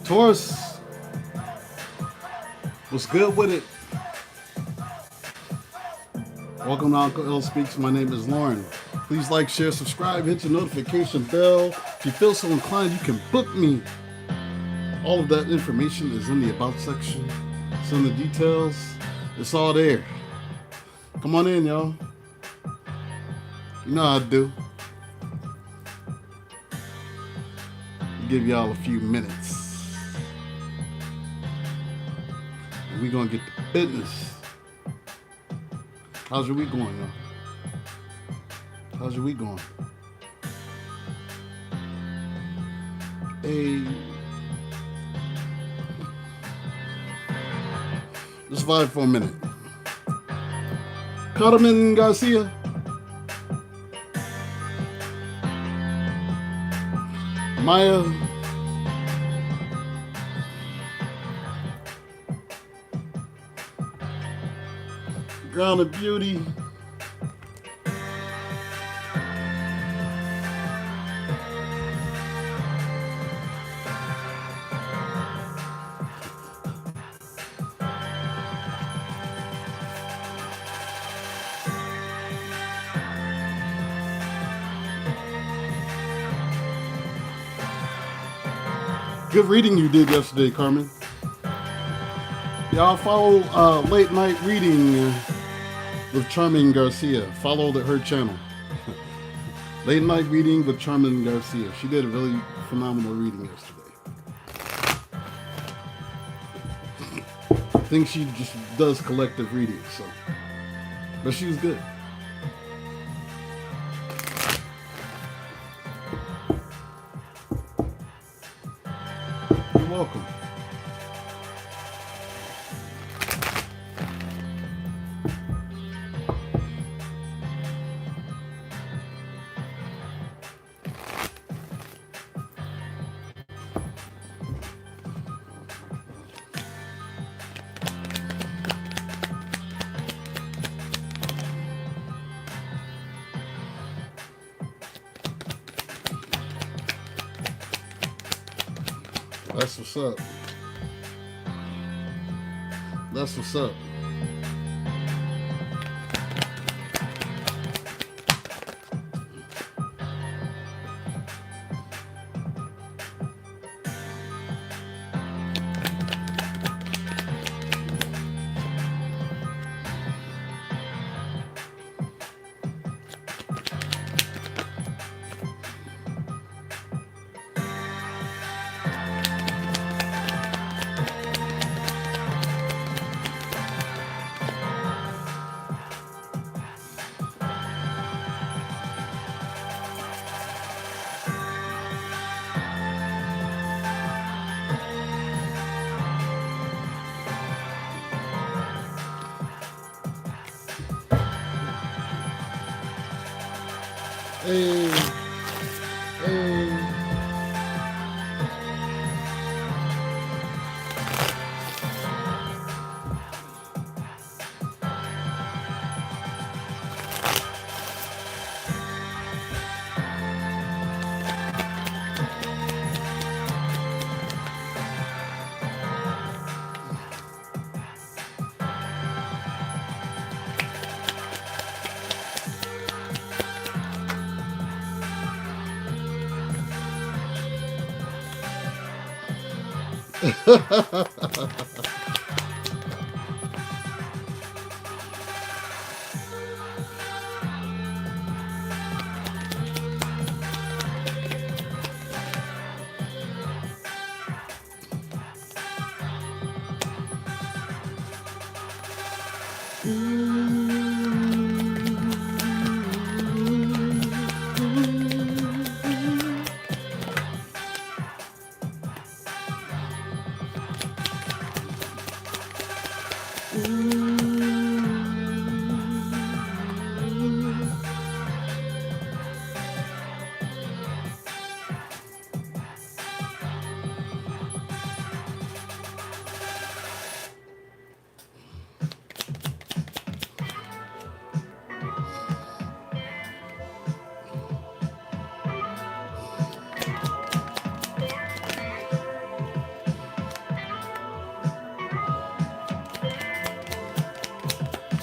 Taurus, what's good with it? Welcome to Uncle L Speaks. My name is Lauren. Please like, share, subscribe, hit the notification bell. If you feel so inclined, you can book me. All of that information is in the About section. It's in the details. It's all there. Come on in, y'all. You know how I do. Give y'all a few minutes. And we're going to get to business. How's your week going, y'all? How's your week going? Hey. Just vibe for a minute. Carmen Garcia. Maya. Grounded Beauty. Good reading you did yesterday, Carmen. Y'all follow Late Night Reading with Charmin Garcia. Follow her channel. Late Night Reading with Charmin Garcia. She did a really phenomenal reading yesterday. I think she just does collective readings, so. But she was good. You're welcome. That's what's up. That's what's up. Hey, hey.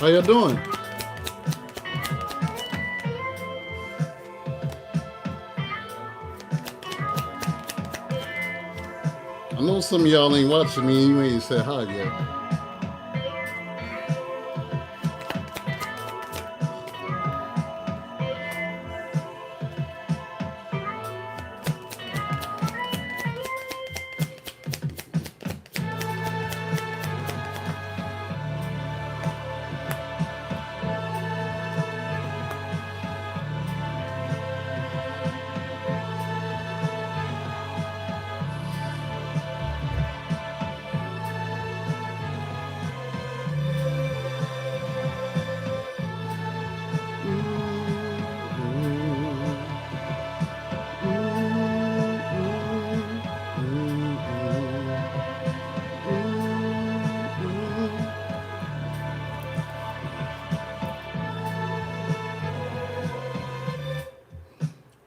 How you doing? I know some of y'all ain't watching me and you ain't said hi yet.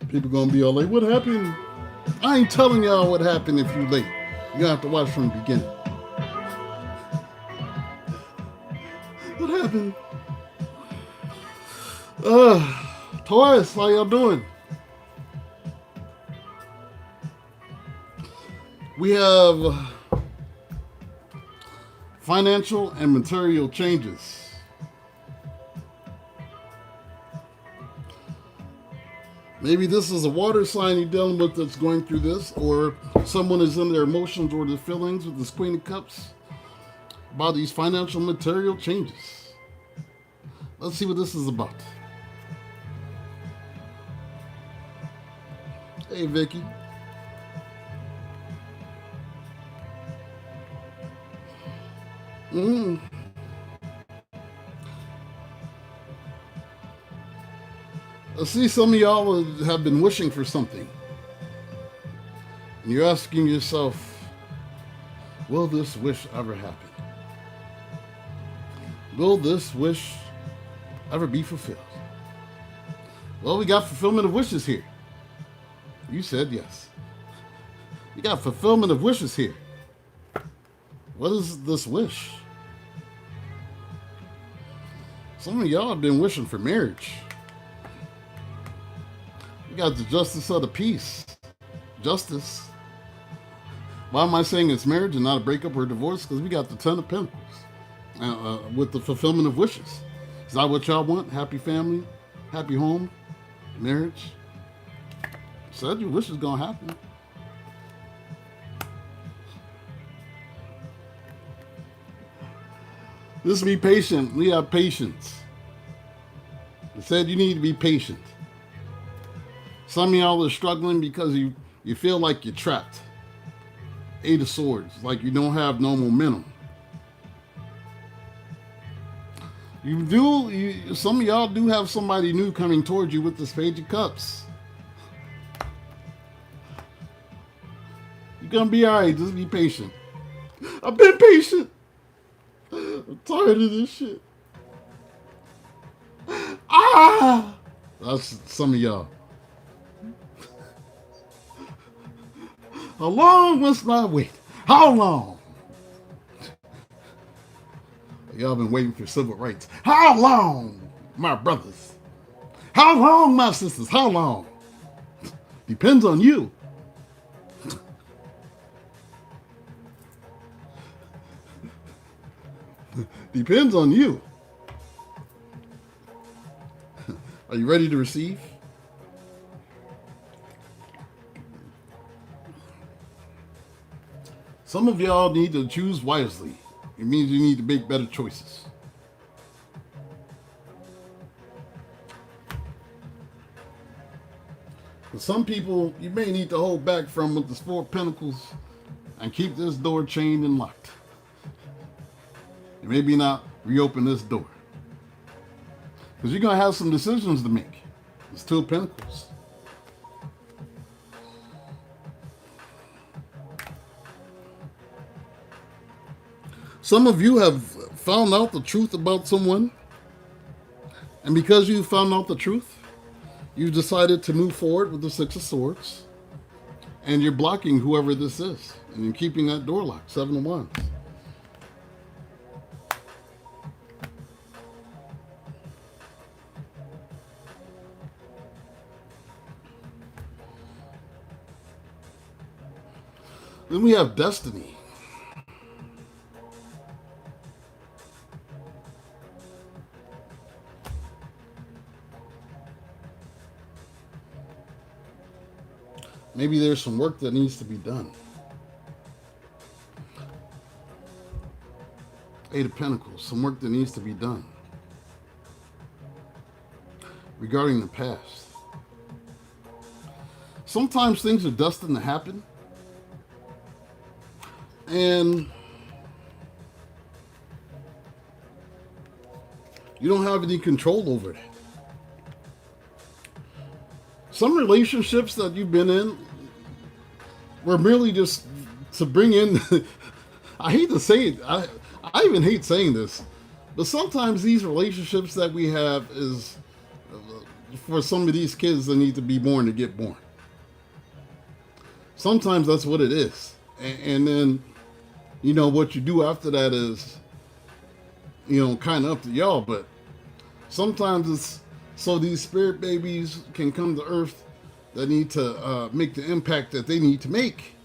People gonna be all like, what happened? I ain't telling y'all what happened if you late. You gonna have to watch from the beginning. What happened? Taurus, how y'all doing? We have financial and material changes. Maybe this is a water sign you're dealing with that's going through this, or someone is in their emotions or their feelings with this Queen of Cups about these financial material changes. Let's see what this is about. Hey, Vicky. I see some of y'all have been wishing for something. And you're asking yourself, will this wish ever happen? Will this wish ever be fulfilled? Well, we got fulfillment of wishes here. You said yes. We got fulfillment of wishes here. What is this wish? Some of y'all have been wishing for marriage. You got the justice of the peace. Justice. Why am I saying it's marriage and not a breakup or a divorce? Because we got the Ten of Pentacles with the fulfillment of wishes. Is that what y'all want? Happy family, happy home, marriage. Said your wish is going to happen. Just be patient. We have patience. It said you need to be patient. Some of y'all are struggling because you feel like you're trapped. Eight of Swords, like you don't have no momentum. Some of y'all do have somebody new coming towards you with this Page of Cups. You're going to be all right. Just be patient. I've been patient. I'm tired of this shit. That's some of y'all. How long must I wait? How long? Y'all been waiting for civil rights. How long, my brothers? How long, my sisters? How long? Depends on you. Depends on you. Are you ready to receive? Some of y'all need to choose wisely. It means you need to make better choices. For some people, you may need to hold back from with this Four of Pentacles and keep this door chained and locked. And maybe not reopen this door. Because you're going to have some decisions to make. It's Two of Pentacles. Some of you have found out the truth about someone. And because you found out the truth, you've decided to move forward with the Six of Swords. And you're blocking whoever this is. And you're keeping that door locked. Seven of Wands. Then we have destiny. Maybe there's some work that needs to be done. Eight of Pentacles, some work that needs to be done regarding the past. Sometimes things are destined to happen, and you don't have any control over that. Some relationships that you've been in were merely just to bring in, I hate to say it, I even hate saying this, but sometimes these relationships that we have is for some of these kids that need to be born to get born. Sometimes that's what it is. And then, you know, what you do after that is, you know, kind of up to y'all, but sometimes it's so these spirit babies can come to earth that need to make the impact that they need to make.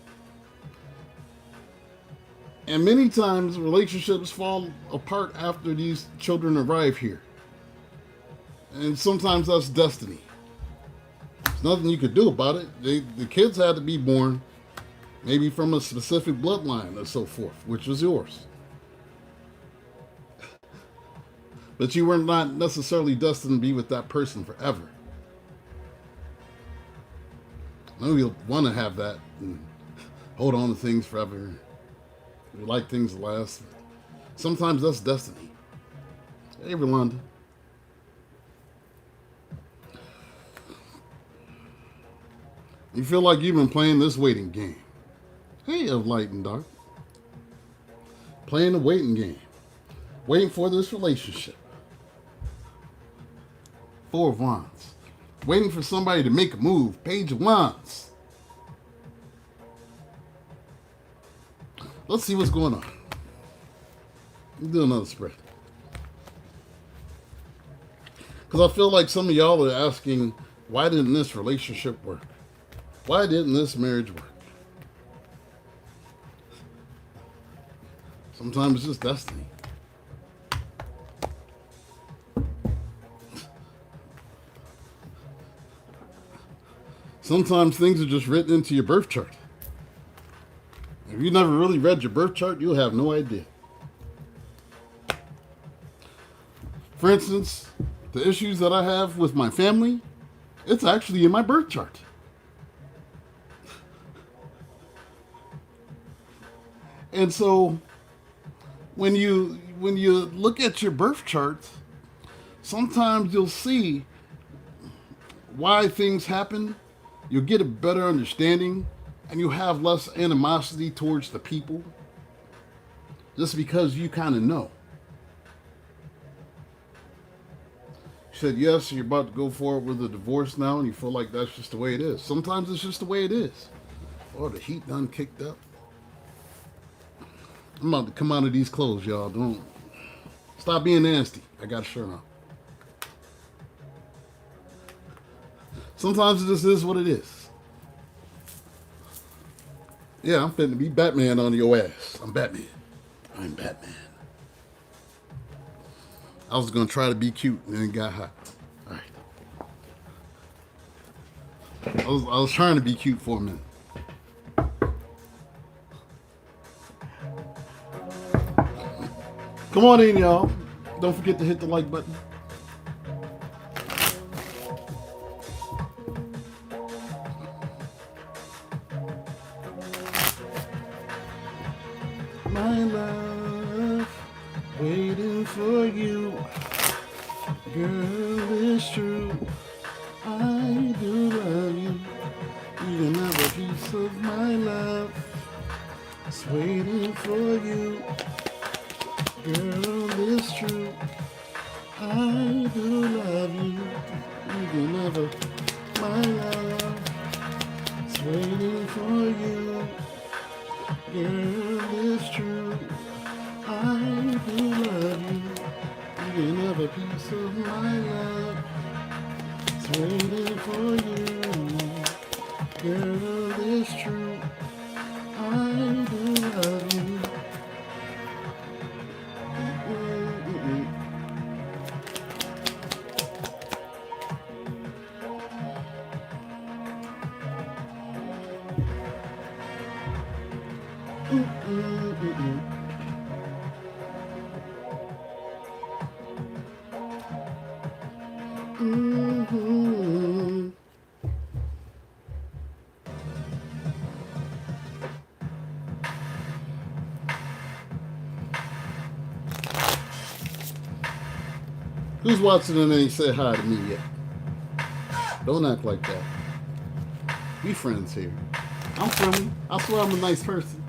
And many times relationships fall apart after these children arrive here. And sometimes that's destiny. There's nothing you could do about it. The kids had to be born maybe from a specific bloodline and so forth, which was yours. But you were not necessarily destined to be with that person forever. No, you'll want to have that and hold on to things forever. We like things to last. Sometimes that's destiny. Hey, Rolanda. You feel like you've been playing this waiting game. Hey, of light and dark. Playing the waiting game. Waiting for this relationship. Four of Wands. Waiting for somebody to make a move. Page of Wands. Let's see what's going on. Let's do another spread. Because I feel like some of y'all are asking, why didn't this relationship work? Why didn't this marriage work? Sometimes it's just destiny. Sometimes things are just written into your birth chart. If you never really read your birth chart, you'll have no idea. For instance, the issues that I have with my family, it's actually in my birth chart. And so when you look at your birth chart, sometimes you'll see why things happen. You'll get a better understanding, and you'll have less animosity towards the people just because you kind of know. You said yes, you're about to go forward with a divorce now, and you feel like that's just the way it is. Sometimes it's just the way it is. Oh, the heat done kicked up. I'm about to come out of these clothes, y'all. Don't stop being nasty. I got a shirt on. Sometimes this is what it is. Yeah, I'm finna be Batman on your ass. I'm Batman. I'm Batman. I was gonna try to be cute and then it got hot. All right. I was trying to be cute for a minute. Come on in, y'all. Don't forget to hit the like button. My love, waiting for you. Girl, it's true. I do love you. You can have a piece of my love. It's waiting for you. Girl, it's true. I do love you. You can never, my love. It's waiting for you. Girl, it's true. I do love you. You can have a piece of my love. It's waiting for you. Girl, it's true. I Who's watching and ain't said hi to me yet? Don't act like that. We friends here. I'm friendly. I swear I'm a nice person.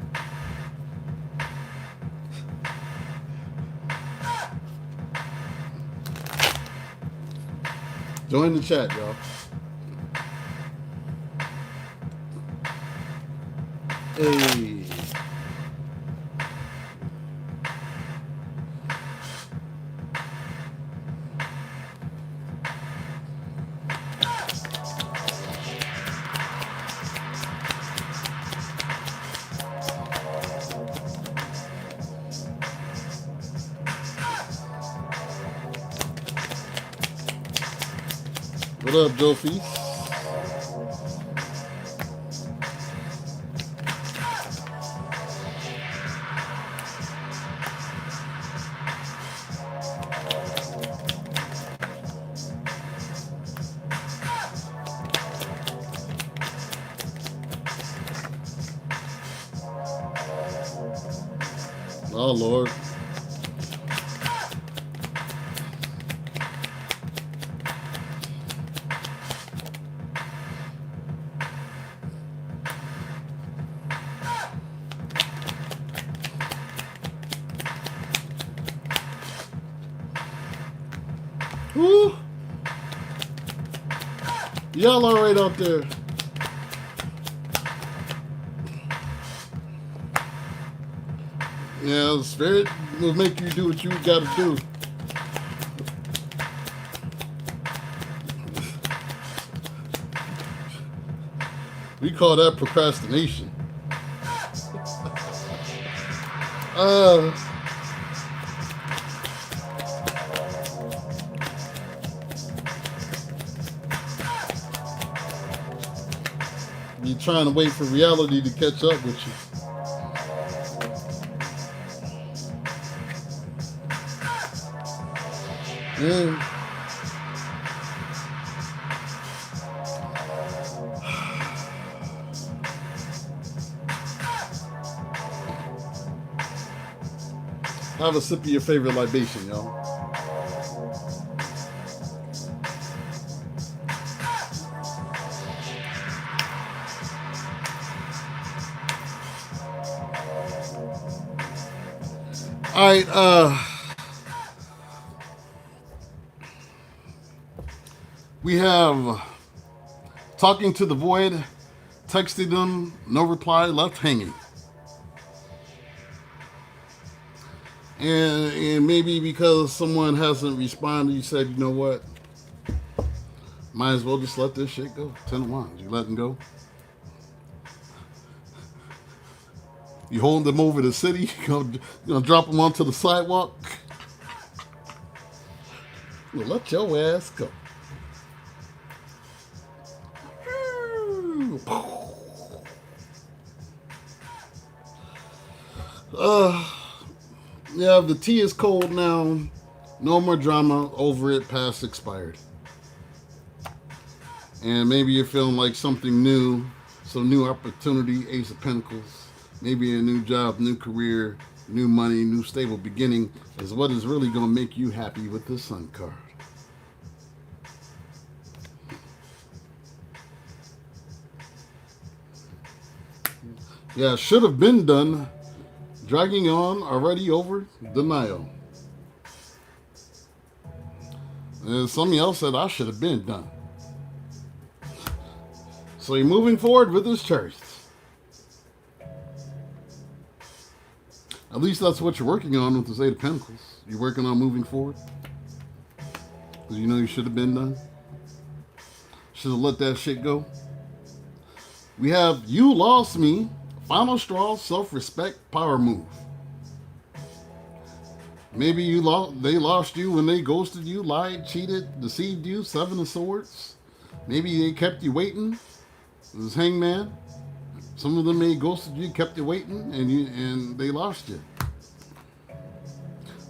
Join the chat, y'all. Hey. What up, Joe Feast? Oh, Lord. Woo! Y'all all right out there? Yeah, the spirit will make you do what you got to do. We call that procrastination. You're trying to wait for reality to catch up with you. Yeah. Have a sip of your favorite libation, y'all. All right, we have talking to the void, texted them, no reply, left hanging. And maybe because someone hasn't responded, you said, you know what? Might as well just let this shit go. 10 of wands. You let them go. You hold them over the city. You gonna drop them onto the sidewalk. Well, let your ass go. Yeah, the tea is cold now. No more drama. Over it. Past expired. And maybe you're feeling like something new. Some new opportunity. Ace of Pentacles. Maybe a new job, new career, new money, new stable beginning is what is really going to make you happy with the Sun card. Yeah, should have been done. Dragging on, already over, denial. And somebody else said, I should have been done. So you're moving forward with this chart. At least that's what you're working on with this Eight of Pentacles. You're working on moving forward. Because you know you should have been done. Should have let that shit go. We have you lost me. Final straw, self-respect, power move. Maybe they lost you when they ghosted you, lied, cheated, deceived you. 7 of Swords. Maybe they kept you waiting. It was Hangman. Some of them may ghosted you, kept you waiting, and they lost you.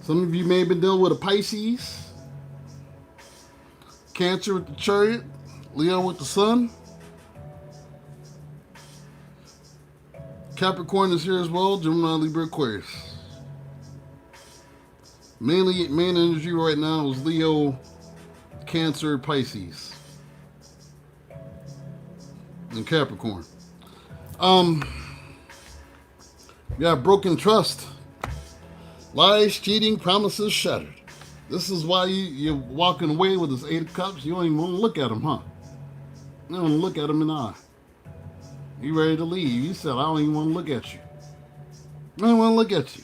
Some of you may have been dealing with a Pisces, Cancer with the Chariot, Leo with the Sun. Capricorn is here as well, Gemini, Libra, Aquarius. Main energy right now is Leo, Cancer, Pisces, and Capricorn. Yeah, broken trust. Lies, cheating, promises shattered. This is why you're walking away with this 8 of Cups. You don't even want to look at him, huh? You don't want to look at him in the eye. You ready to leave. You said, I don't even want to look at you. I don't want to look at you.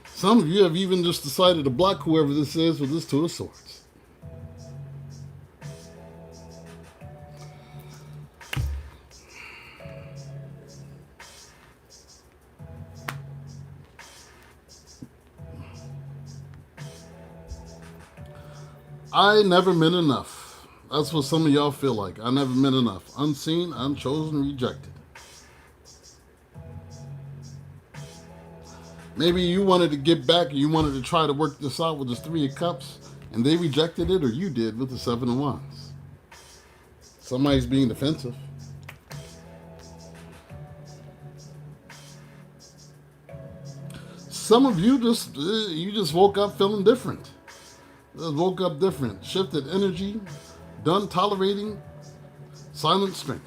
Some of you have even just decided to block whoever this is with this 2 of Swords. I never meant enough. That's what some of y'all feel like. I never meant enough. Unseen, unchosen, rejected. Maybe you wanted to get back and you wanted to try to work this out with this 3 of Cups, and they rejected it, or you did with the 7 of Wands. Somebody's being defensive. Some of you just woke up feeling different. Just woke up different. Shifted energy. Done tolerating silent strength.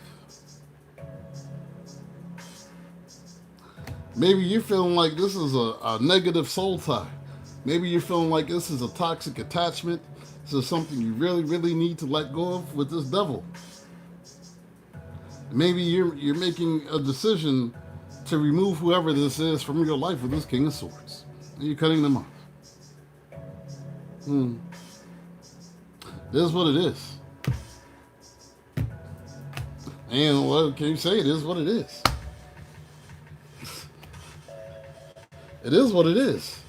Maybe you're feeling like this is a negative soul tie. Maybe you're feeling like this is a toxic attachment. This is something you really, really need to let go of with this devil. Maybe you're making a decision to remove whoever this is from your life with this King of Swords. And you're cutting them off. It is what it is. And what can you say? It is what it is. It is what it is.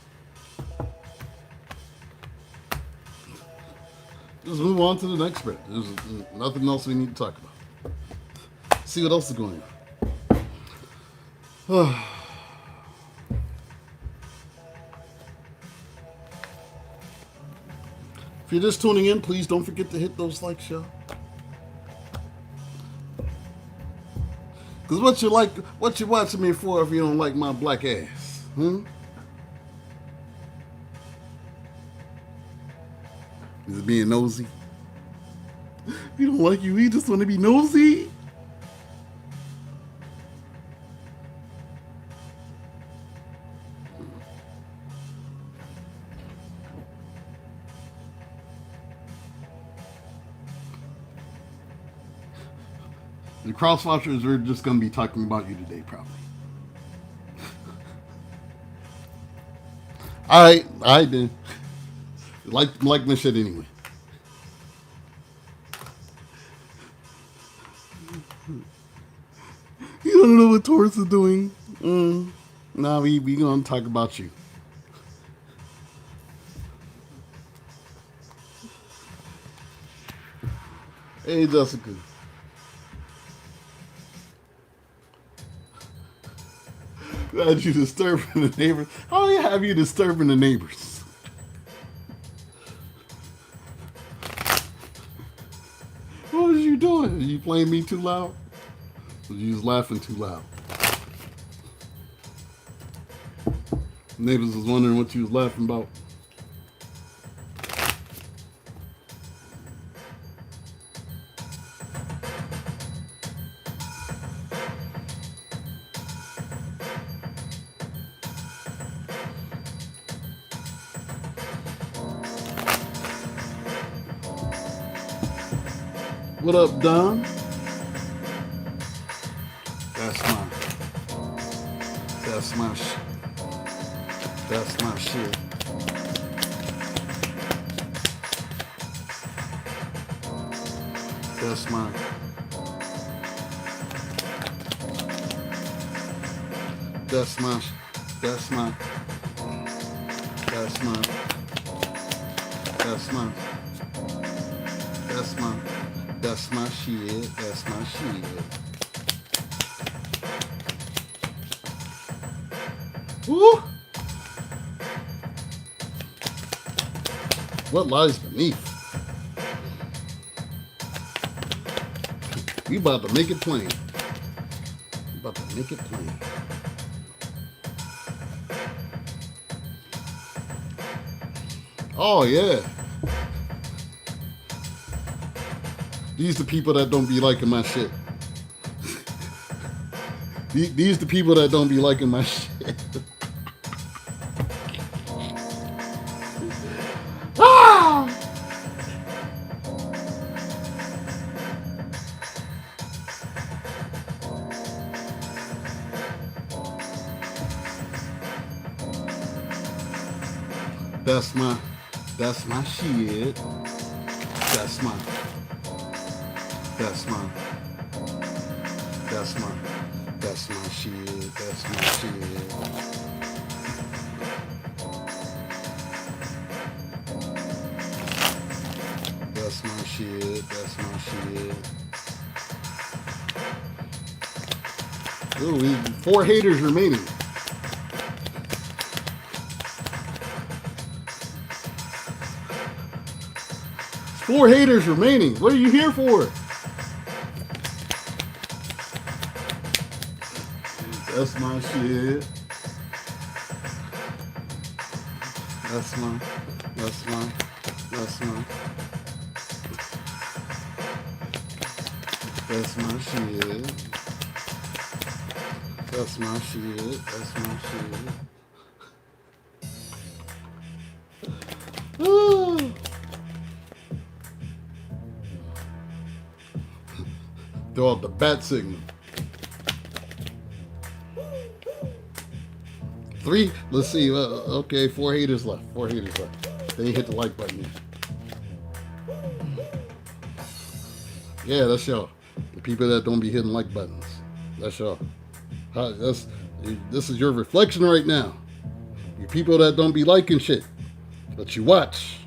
Just move on to the next bit. There's nothing else we need to talk about. See what else is going on. If you're just tuning in, please don't forget to hit those likes, y'all. Because what you watching me for if you don't like my black ass? Is it being nosy? You don't like you just want to be nosy? The crosswatchers are just going to be talking about you today, probably. I did. Like my shit anyway. You don't know what Taurus is doing. Nah, we gonna talk about you. Hey, Jessica. Glad you disturbing the neighbors. How do you have you disturbing the neighbors? What was you doing? Are you playing me too loud? Or you just laughing too loud? Neighbors was wondering what you was laughing about. What up, Don? That's my shit. That's my shit. That's my. That's my. That's my. That's my. That's my. That's my. That's my shit. That's my shit. Woo! What lies beneath? We about to make it plain. We about to make it plain. Oh yeah. These the people that don't be liking my shit. These the people that don't be liking my shit. Ah! That's my shit. That's my shit. That's my shit. That's my shit. Ooh, 4 haters remaining. Four haters remaining. What are you here for? That's my shit. That's my shit. That's my shit. That's my shit. Ooh. Throw out the bat signal. 3. Let's see. Okay, 4 haters left. They hit the like button yet. Yeah, that's y'all. The people that don't be hitting like buttons. That's y'all. This is your reflection right now. You people that don't be liking shit, but you watch.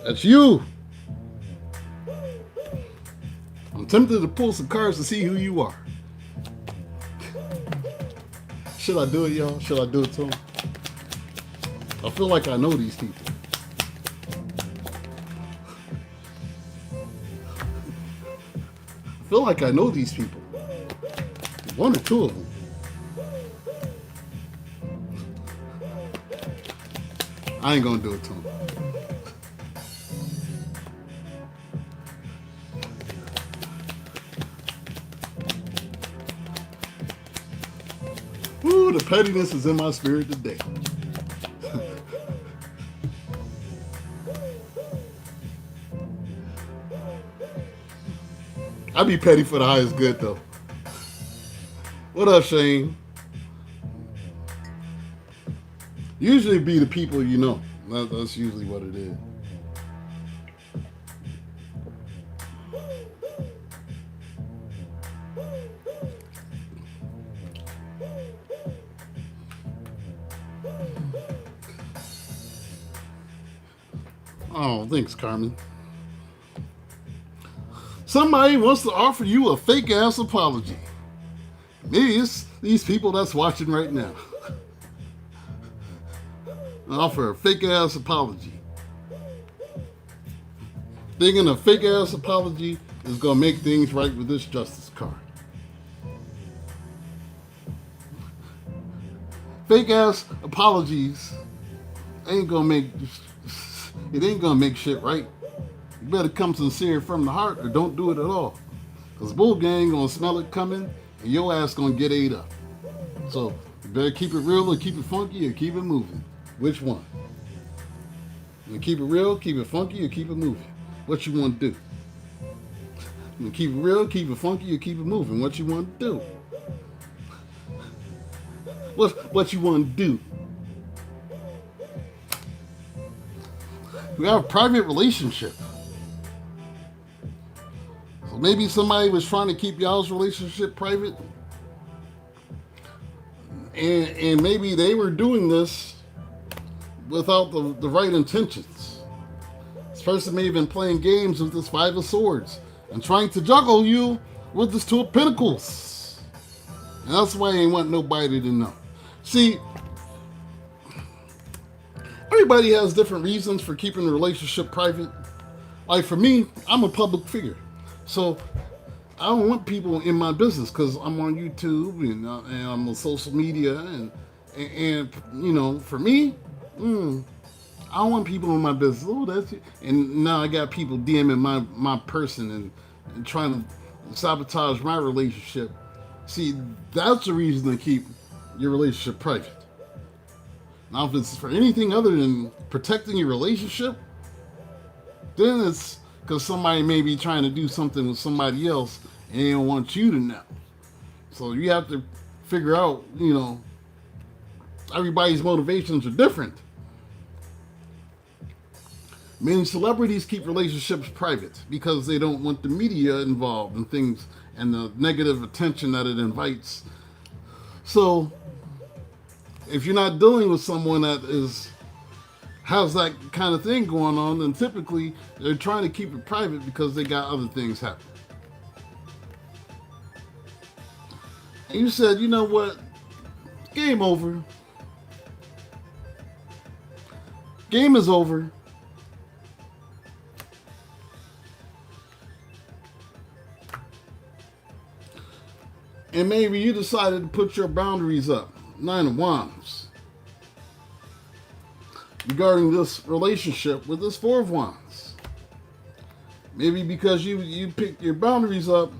That's you. I'm tempted to pull some cards to see who you are. Should I do it, y'all? Should I do it to them? I feel like I know these people. I feel like I know these people. 1 or 2 of them. I ain't gonna do it to them. Ooh, the pettiness is in my spirit today. I be petty for the highest good, though. What up, Shane? Usually be the people you know. That's usually what it is. Oh, thanks, Carmen. Somebody wants to offer you a fake ass apology. Maybe it's these people that's watching right now. Offer a fake ass apology. Thinking a fake ass apology is gonna make things right with this justice card. Fake ass apologies ain't gonna make shit right. You better come sincere from the heart or don't do it at all. Cause Bull Gang gonna smell it coming and your ass gonna get ate up. So you better keep it real or keep it funky or keep it moving. Which one? You keep it real, keep it funky, or keep it moving? What you want to do? You keep it real, keep it funky, or keep it moving? What you want to do? What you want to do? We have a private relationship. So maybe somebody was trying to keep y'all's relationship private. And maybe they were doing this without the right intentions. This person may have been playing games with this 5 of Swords and trying to juggle you with this 2 of Pentacles. And that's why I ain't want nobody to know. See, everybody has different reasons for keeping the relationship private. Like for me, I'm a public figure, so I don't want people in my business because I'm on YouTube and I'm on social media and you know, for me, I don't want people in my business. Oh, that's it. And now I got people DMing my person and trying to sabotage my relationship. See, that's the reason to keep your relationship private. Now, if it's for anything other than protecting your relationship, then it's because somebody may be trying to do something with somebody else and they don't want you to know. So you have to figure out, you know, everybody's motivations are different. Many celebrities keep relationships private because they don't want the media involved in things and the negative attention that it invites. So if you're not dealing with someone that has that kind of thing going on, then typically they're trying to keep it private because they got other things happening. And you said, you know what? Game over. Game is over. And maybe you decided to put your boundaries up. 9 of Wands. Regarding this relationship with this 4 of Wands. Maybe because you picked your boundaries up,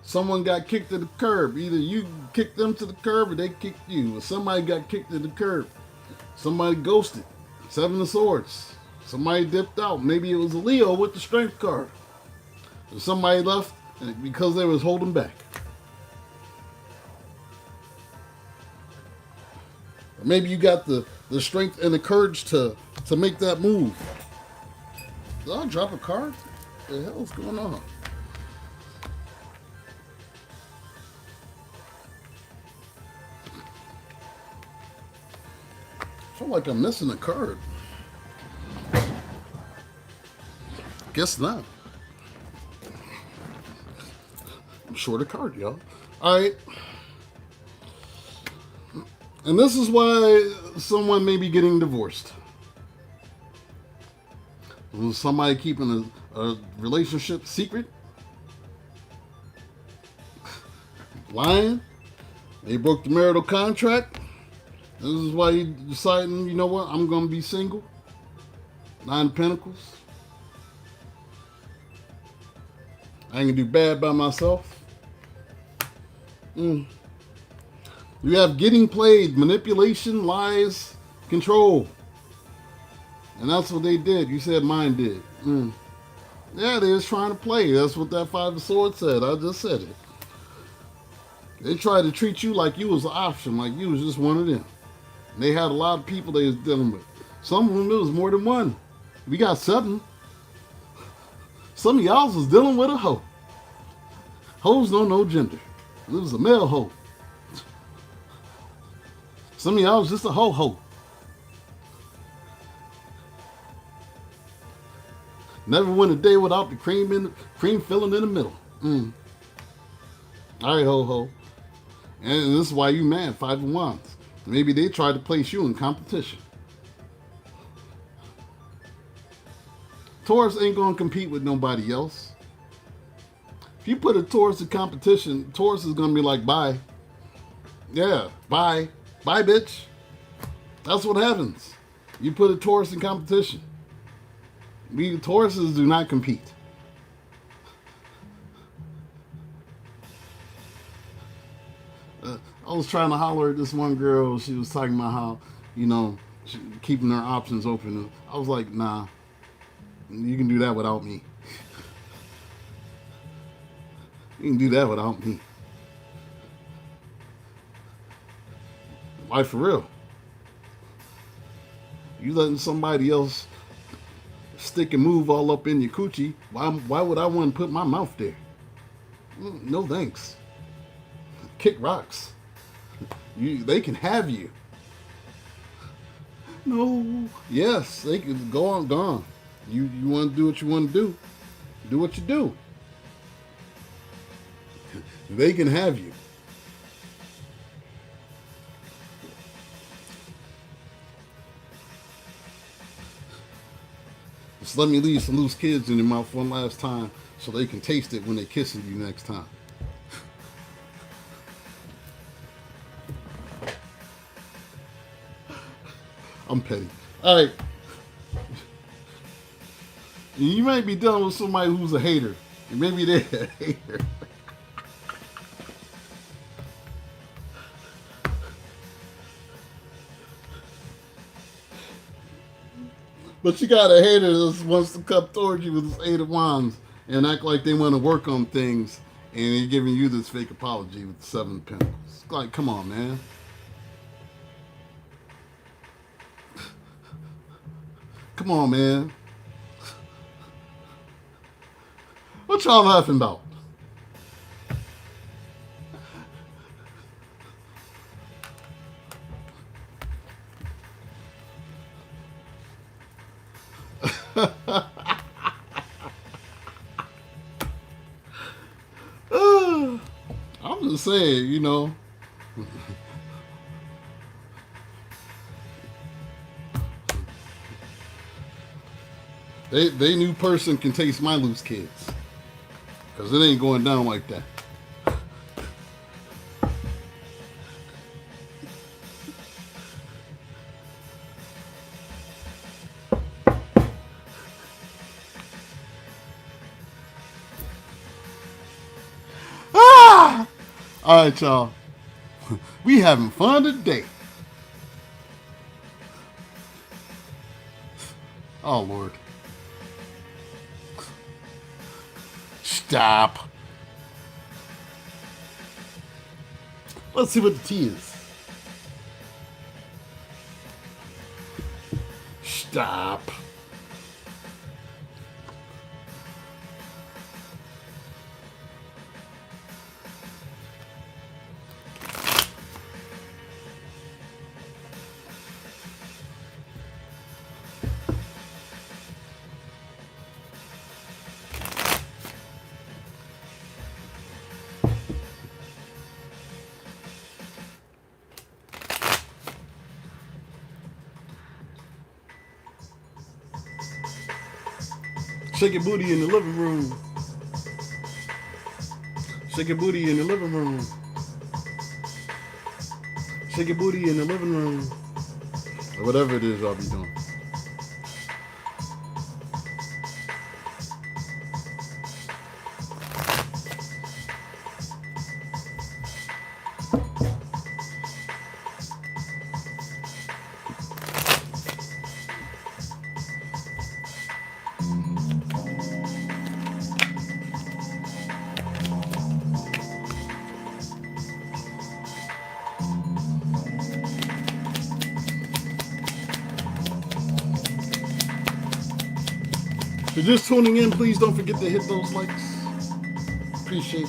someone got kicked to the curb. Either you kicked them to the curb or they kicked you. Or somebody got kicked to the curb. Somebody ghosted. 7 of Swords. Somebody dipped out. Maybe it was a Leo with the Strength card. Or somebody left because they was holding back. Or maybe you got the strength and the courage to make that move. Did I drop a card? What the hell is going on? I feel like I'm missing a card. Guess not. I'm short a card, y'all. All right. And this is why someone may be getting divorced. Was somebody keeping a relationship secret? Lying? They broke the marital contract? This is why you deciding, you know what, I'm going to be single? 9 of Pentacles. I ain't going to do bad by myself. You have getting played, manipulation, lies, control. And that's what they did. You said mine did. Yeah, they was trying to play. That's what that 5 of Swords said. I just said it. They tried to treat you like you was an option, like you was just one of them. And they had a lot of people they was dealing with. Some of them, it was more than one. We got 7. Some of y'all was dealing with a hoe. Hoes don't know gender. It was a male hoe. Some of y'all was just a ho-ho. Never went a day without the cream filling in the middle. All right, ho-ho. And this is why you mad, 5 of Wands. Maybe they tried to place you in competition. Taurus ain't going to compete with nobody else. If you put a Taurus in competition, Taurus is going to be like, bye. Yeah, bye. Bye, bitch. That's what happens. You put a Taurus in competition. We Tauruses do not compete. I was trying to holler at this one girl. She was talking about how, you know, keeping her options open. I was like, nah, you can do that without me. You can do that without me. Like, for real. You letting somebody else stick and move all up in your coochie, why would I want to put my mouth there? No thanks. Kick rocks. They can have you. No. Yes, they can go on, gone. You want to do what you want to do. Do what you do. They can have you. Just let me leave some loose kids in your mouth one last time so they can taste it when they're kissing you next time. I'm petty. All right. You might be dealing with somebody who's a hater. And maybe they're a hater. But you got a hater that wants to come towards you with this 8 of Wands and act like they want to work on things, and they're giving you this fake apology with the 7 of Pentacles. It's like, come on, man. Come on, man. What y'all laughing about? I'm just saying, you know. They new person can taste my loose kids. Because it ain't going down like that. Ah! All right, y'all. We having fun today. Oh, Lord. Stop. Let's see what the T is. Stop. Shake your booty in the living room. Shake your booty in the living room. Shake your booty in the living room. Or whatever it is I'll be doing. If you're just tuning in, please don't forget to hit those likes. Appreciate you.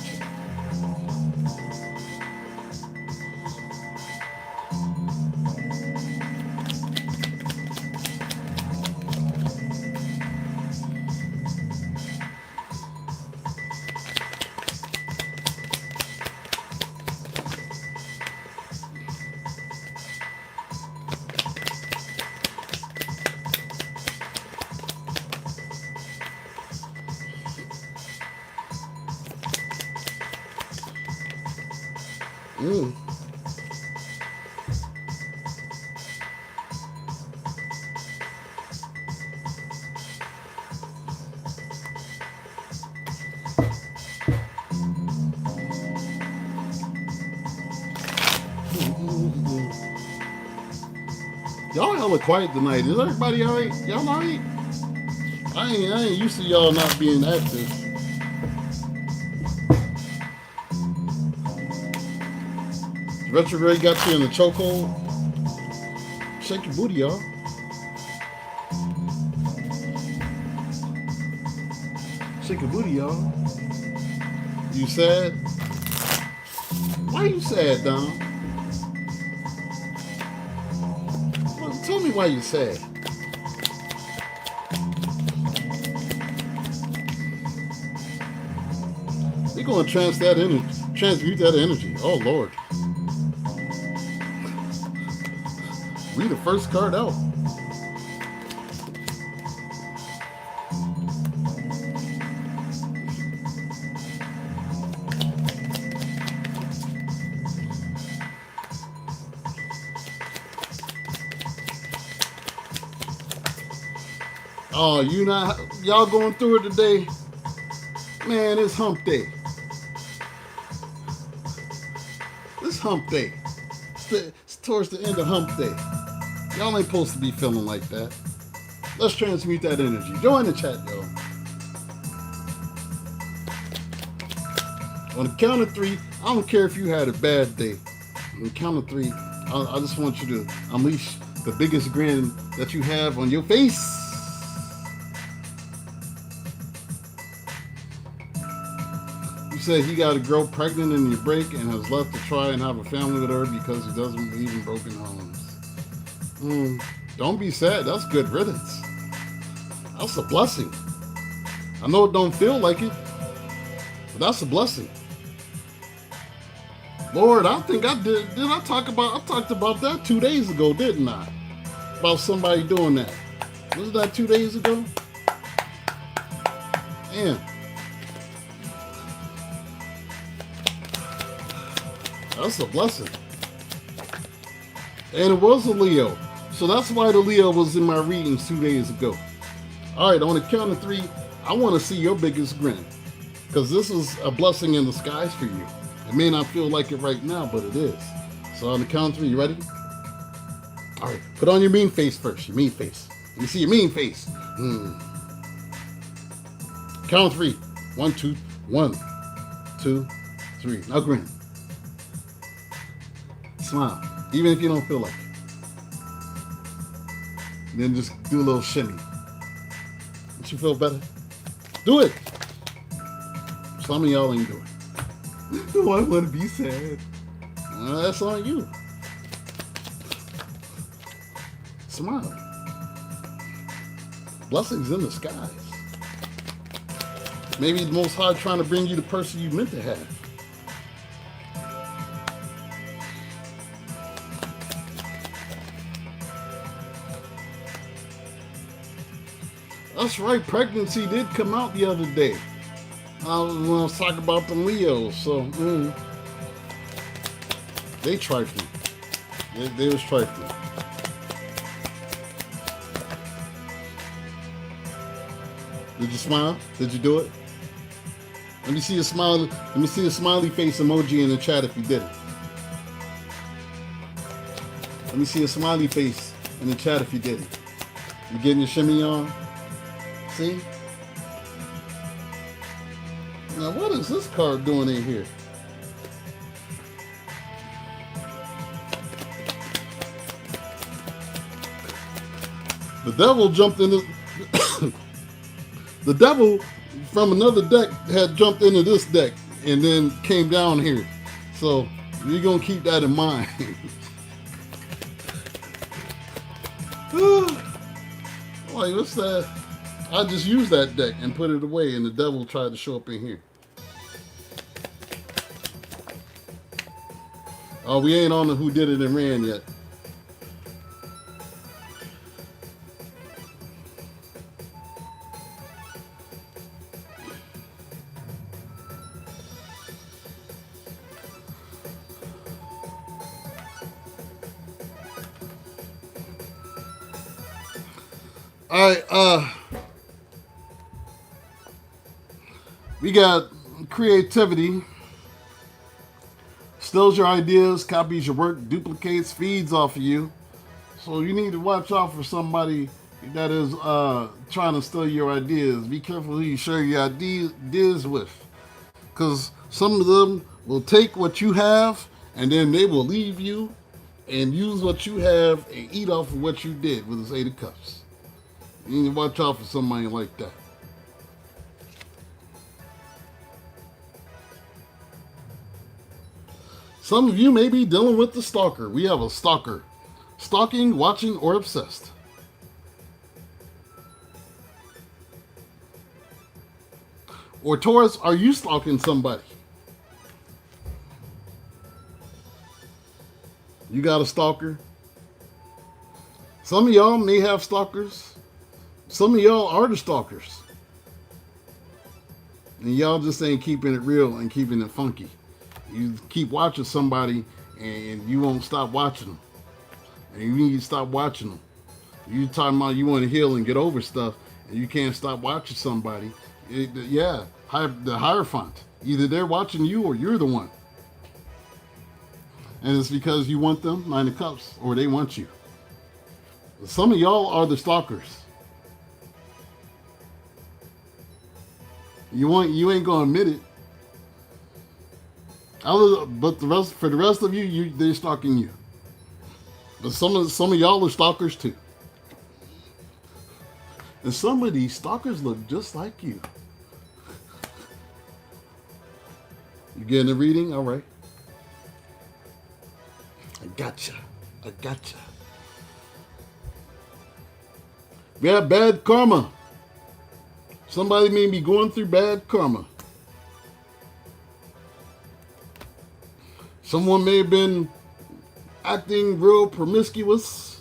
Y'all hella quiet tonight. Is everybody alright? Y'all alright? I ain't used to y'all not being active. Retrograde got you in the chokehold. Shake your booty, y'all. Shake your booty, y'all. You sad? Why you sad, Dom? Tell me why you're sad. We're going to transmute that energy. Oh, Lord. Read the first card out. Oh, y'all going through it today? Man, it's hump day. It's hump day. It's towards the end of hump day. Y'all ain't supposed to be feeling like that. Let's transmute that energy. Join the chat, y'all. On the count of 3, I don't care if you had a bad day. On the count of 3, I just want you to unleash the biggest grin that you have on your face. You said he got a girl pregnant in your break and has left to try and have a family with her because he doesn't believe in broken homes. Don't be sad. That's good riddance. That's a blessing. I know it don't feel like it, but that's a blessing. Lord, I think I did I talked about that 2 days ago, didn't I? About somebody doing that. Was that 2 days ago? Man. That's a blessing. And it was a Leo. So that's why the Leo was in my readings 2 days ago. All right, on the count of 3, I want to see your biggest grin. Because this is a blessing in disguise for you. It may not feel like it right now, but it is. So on the count of 3, you ready? All right, put on your mean face first. Your mean face. Let me see your mean face. Count of 3. 1, 2, 1, 2, 3. Now grin. Smile, even if you don't feel like it. Then just do a little shimmy. Don't you feel better? Do it. Some of y'all ain't doing it. Oh, I want to be sad. That's on you. Smile. Blessings in disguise. Maybe the Most High trying to bring you the person you meant to have. That's right, pregnancy did come out the other day. I was talking about the Leos, so they trifling. They was trifling. Did you smile? Did you do it? Let me see a smile. Let me see a smiley face emoji in the chat if you did it. Let me see a smiley face in the chat if you did it. You getting your shimmy on? See? Now what is this card doing in here? The devil jumped in the devil from another deck had jumped into this deck and then came down here. So you're gonna keep that in mind. Like, what's that? I just used that deck and put it away, and the devil tried to show up in here. Oh, we ain't on the who did it and ran yet. All right, we got creativity. Steals your ideas, copies your work, duplicates, feeds off of you. So you need to watch out for somebody that is trying to steal your ideas. Be careful who you share your ideas with. Because some of them will take what you have and then they will leave you and use what you have and eat off of what you did with this 8 of Cups. You need to watch out for somebody like that. Some of you may be dealing with the stalker. We have a stalker. Stalking, watching, or obsessed. Or Taurus, are you stalking somebody? You got a stalker? Some of y'all may have stalkers. Some of y'all are the stalkers. And y'all just ain't keeping it real and keeping it funky. You keep watching somebody and you won't stop watching them. And you need to stop watching them. You talking about you want to heal and get over stuff, and you can't stop watching somebody, the Hierophant. Either they're watching you or you're the one. And it's because you want them, Nine of Cups, or they want you. Some of y'all are the stalkers. You ain't gonna admit it. But for the rest of you, they're stalking you. But some of y'all are stalkers too. And some of these stalkers look just like you. You getting a reading? All right. I gotcha. We have bad karma. Somebody may be going through bad karma. Someone may have been acting real promiscuous.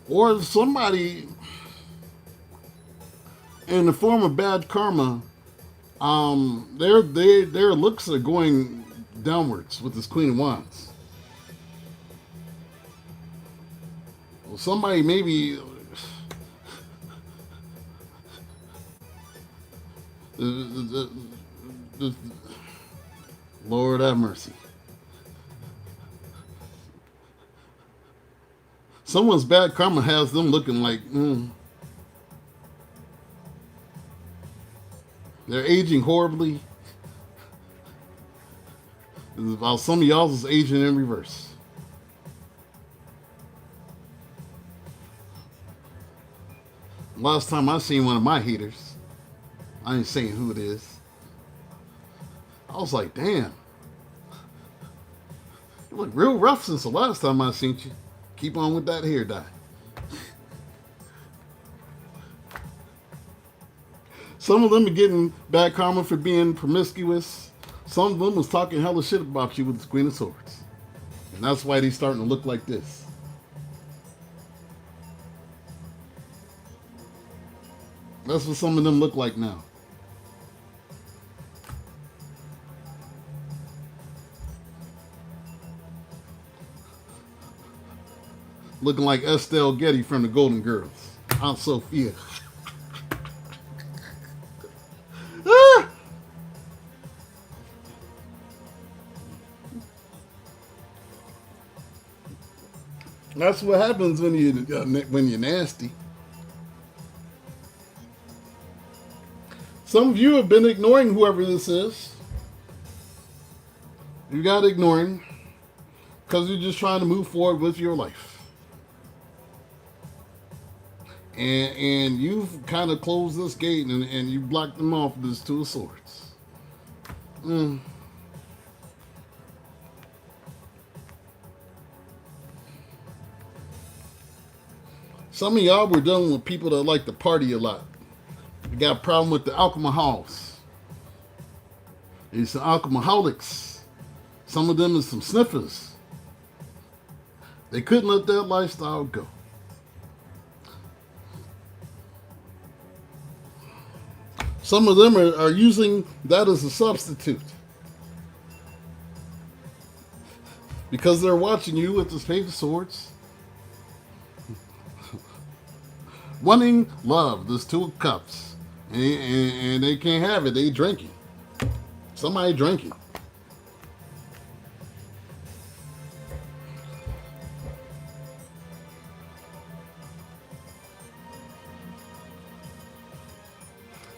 Or somebody in the form of bad karma, their looks are going downwards with this Queen of Wands. Well, somebody maybe Lord have mercy. Someone's bad karma has them looking like they're aging horribly. While some of y'all is aging in reverse. Last time I seen one of my haters, I ain't saying who it is, I was like, damn. You look real rough since the last time I seen you. Keep on with that hair dye. Some of them are getting bad karma for being promiscuous. Some of them was talking hella shit about you with the Queen of Swords. And that's why they're starting to look like this. That's what some of them look like now. Looking like Estelle Getty from the Golden Girls. Aunt Sophia. That's what happens when you're nasty. Some of you have been ignoring whoever this is. You got to ignore him because you're just trying to move forward with your life. And you've kind of closed this gate and you blocked them off with this Two of Swords. Some of y'all were dealing with people that like to party a lot. You got a problem with the alcohols. There's some alcoholics. Some of them is some sniffers. They couldn't let that lifestyle go. Some of them are using that as a substitute. Because they're watching you with this Page of Swords. Wanting love, this Two of Cups. And they can't have it. They drinking. Somebody drinking.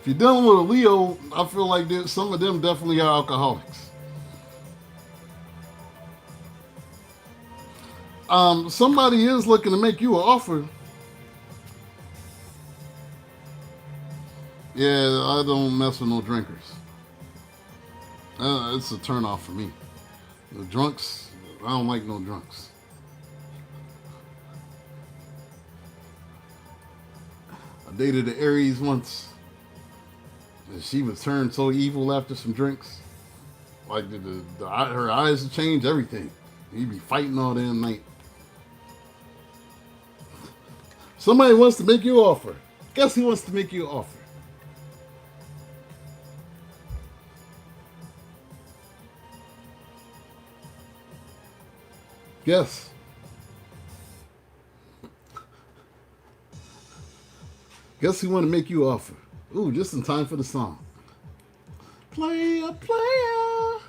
If you're dealing with a Leo, I feel like some of them definitely are alcoholics. Somebody is looking to make you an offer. Yeah, I don't mess with no drinkers. It's a turn off for me. The drunks, I don't like no drunks. I dated an Aries once. And she would turn so evil after some drinks. Like her eyes would change, everything. You'd be fighting all damn night. Somebody wants to make you an offer. Guess who wants to make you an offer? Yes. Guess who want to make you offer? Ooh, just in time for the song. Player, player.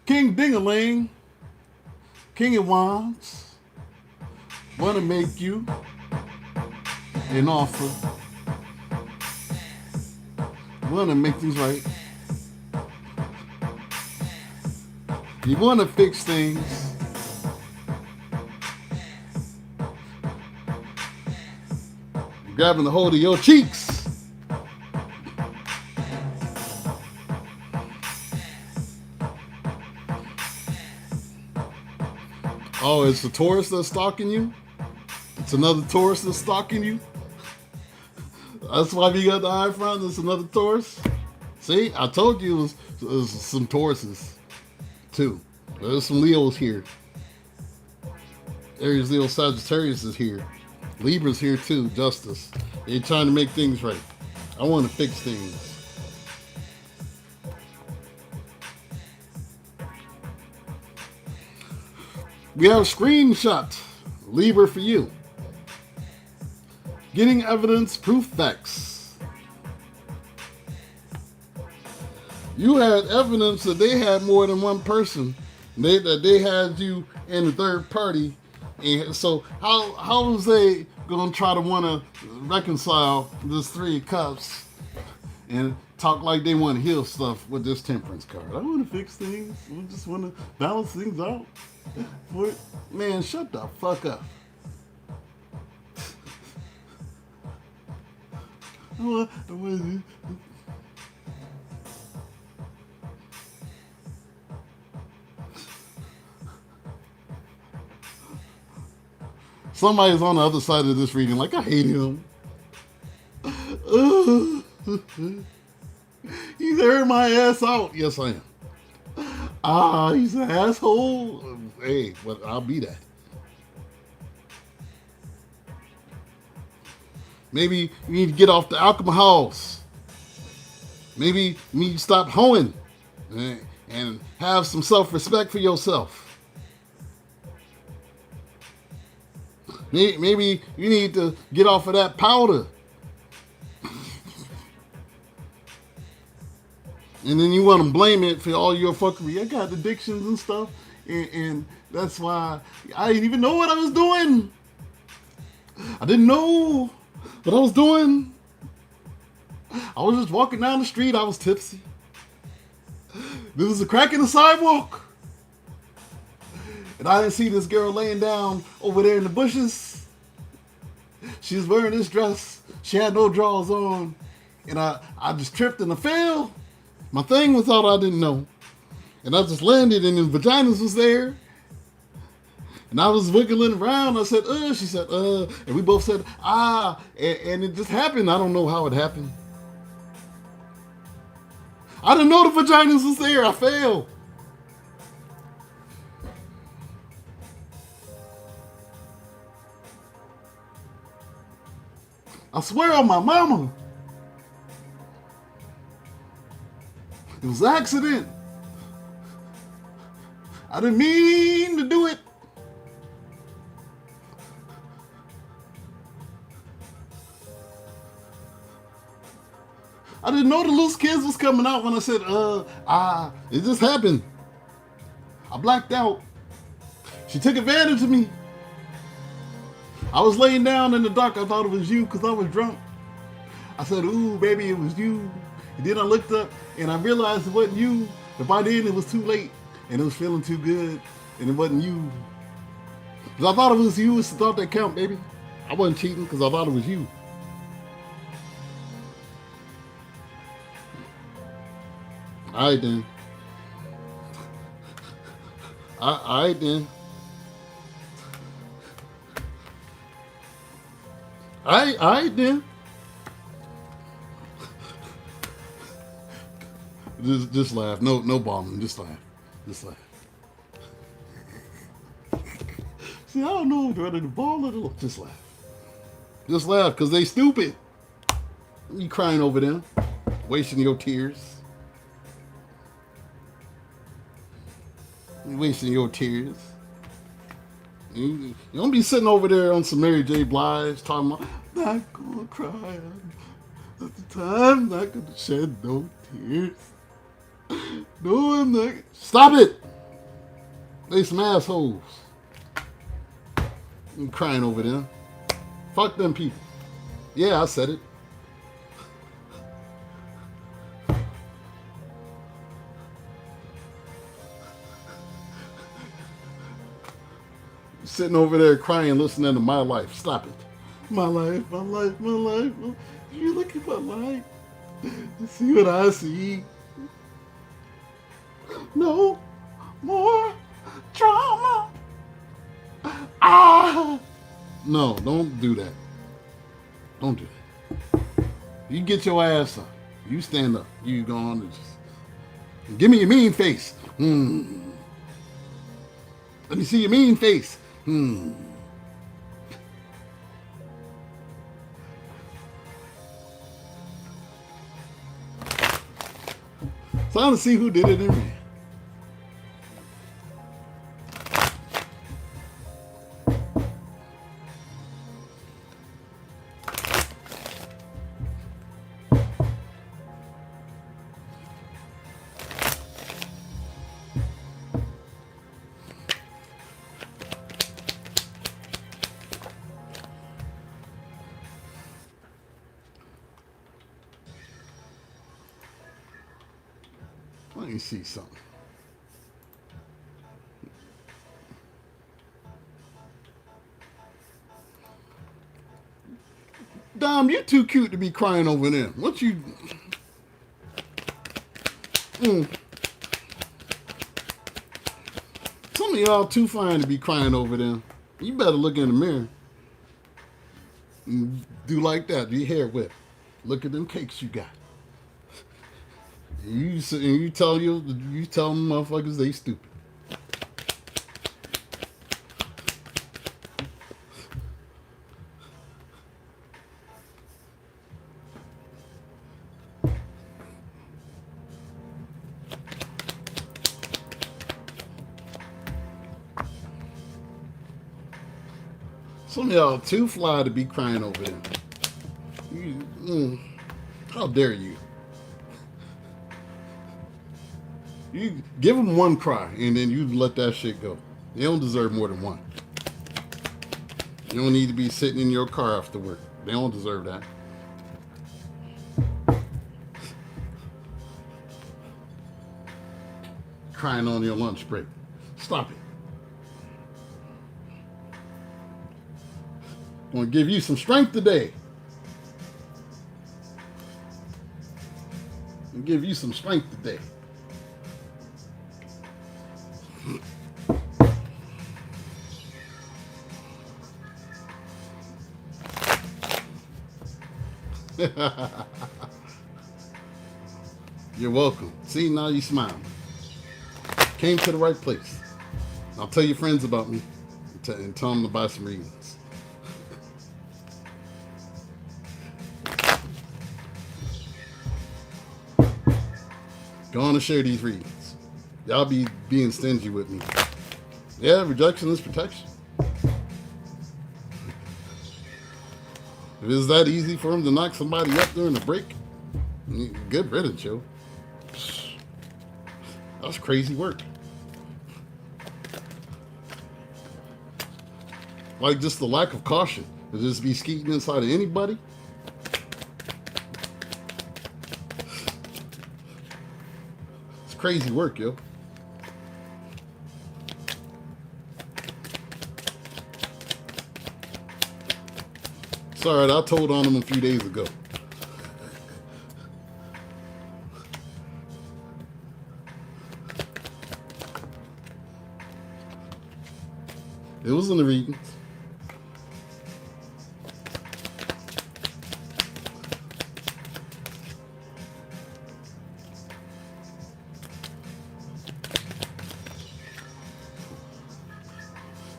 King Ding-a-ling, King of Wands, want to make you an offer. Want to make things right. You want to fix things. You're grabbing the hold of your cheeks. Oh, it's the Taurus that's stalking you? It's another Taurus that's stalking you? That's why you got the eye front. It's another Taurus. See, I told you it was some Tauruses too. There's some Leos here. Aries, Leo, Sagittarius is here. Libra's here too. Justice. They're trying to make things right. I want to fix things. We have a screenshot. Libra for you. Getting evidence, proof, facts. You had evidence that they had more than one person. That they had you in the third party. And so how was they going to try to want to reconcile this Three of Cups and talk like they want to heal stuff with this Temperance card? I want to fix things. I just want to balance things out. Man, shut the fuck up. Somebody's on the other side of this reading like, I hate him. He's airing my ass out. Yes, I am. He's an asshole. Hey, but I'll be that. Maybe you need to get off the alcohols. Maybe you need to stop hoeing and have some self-respect for yourself. Maybe you need to get off of that powder. And then you want to blame it for all your fuckery. I got addictions and stuff. And that's why I didn't even know what I was doing. I didn't know what I was doing. I was just walking down the street. I was tipsy. There was a crack in the sidewalk. And I didn't see this girl laying down over there in the bushes. She was wearing this dress. She had no drawers on. And I just tripped and I fell. My thing was out, I didn't know. And I just landed and the vaginas was there. And I was wiggling around. I said, she said, and we both said, and it just happened. I don't know how it happened. I didn't know the vaginas was there. I fell. I swear on my mama. It was an accident. I didn't mean to do it. I didn't know the loose kids was coming out when I said, it just happened. I blacked out. She took advantage of me. I was laying down in the dark. I thought it was you because I was drunk. I said, ooh, baby, it was you. And then I looked up and I realized it wasn't you. But by then it was too late and it was feeling too good and it wasn't you. Because I thought it was you. It's the thought that count, baby. I wasn't cheating because I thought it was you. All right, then. All right, then. All right, then. Just laugh. No bombing. Just laugh. Just laugh. See, I don't know whether to ball or to just laugh. Just laugh, because they stupid. You crying over them. Wasting your tears. Wasting your tears. You don't be sitting over there on some Mary J. Blige talking about, not gonna cry at the time, not gonna shed no tears. No, I'm not. Stop it! They some assholes. I'm crying over them. Fuck them people. Yeah, I said it. Sitting over there crying, listening to My Life. Stop it. My life, my life, my life. You look at my life. You see what I see. No more drama. Ah. No, don't do that. Don't do that. You get your ass up. You stand up. You go on and just give me your mean face. Let me see your mean face. It's time to see who did it in me. Let me see something. Dom, you too cute to be crying over them. What you... Some of y'all too fine to be crying over them. You better look in the mirror. And do like that. Do your hair whip. Look at them cakes you got. You tell them motherfuckers they stupid. Some of y'all too fly to be crying over them. How dare you? You give them one cry and then you let that shit go. They don't deserve more than one. You don't need to be sitting in your car after work. They don't deserve that. Crying on your lunch break. Stop it. I'm gonna give you some strength today. I'm gonna give you some strength today. You're welcome. See, now you smile. Came to the right place. I'll tell your friends about me and tell them to buy some readings. Go on and share these readings. Y'all be being stingy with me. Yeah, rejection is protection. If it's that easy for him to knock somebody up during the break, good riddance, yo. That's crazy work. Like just the lack of caution to just be skeeting inside of anybody. It's crazy work, yo. Sorry, I told on him a few days ago. It was in the readings.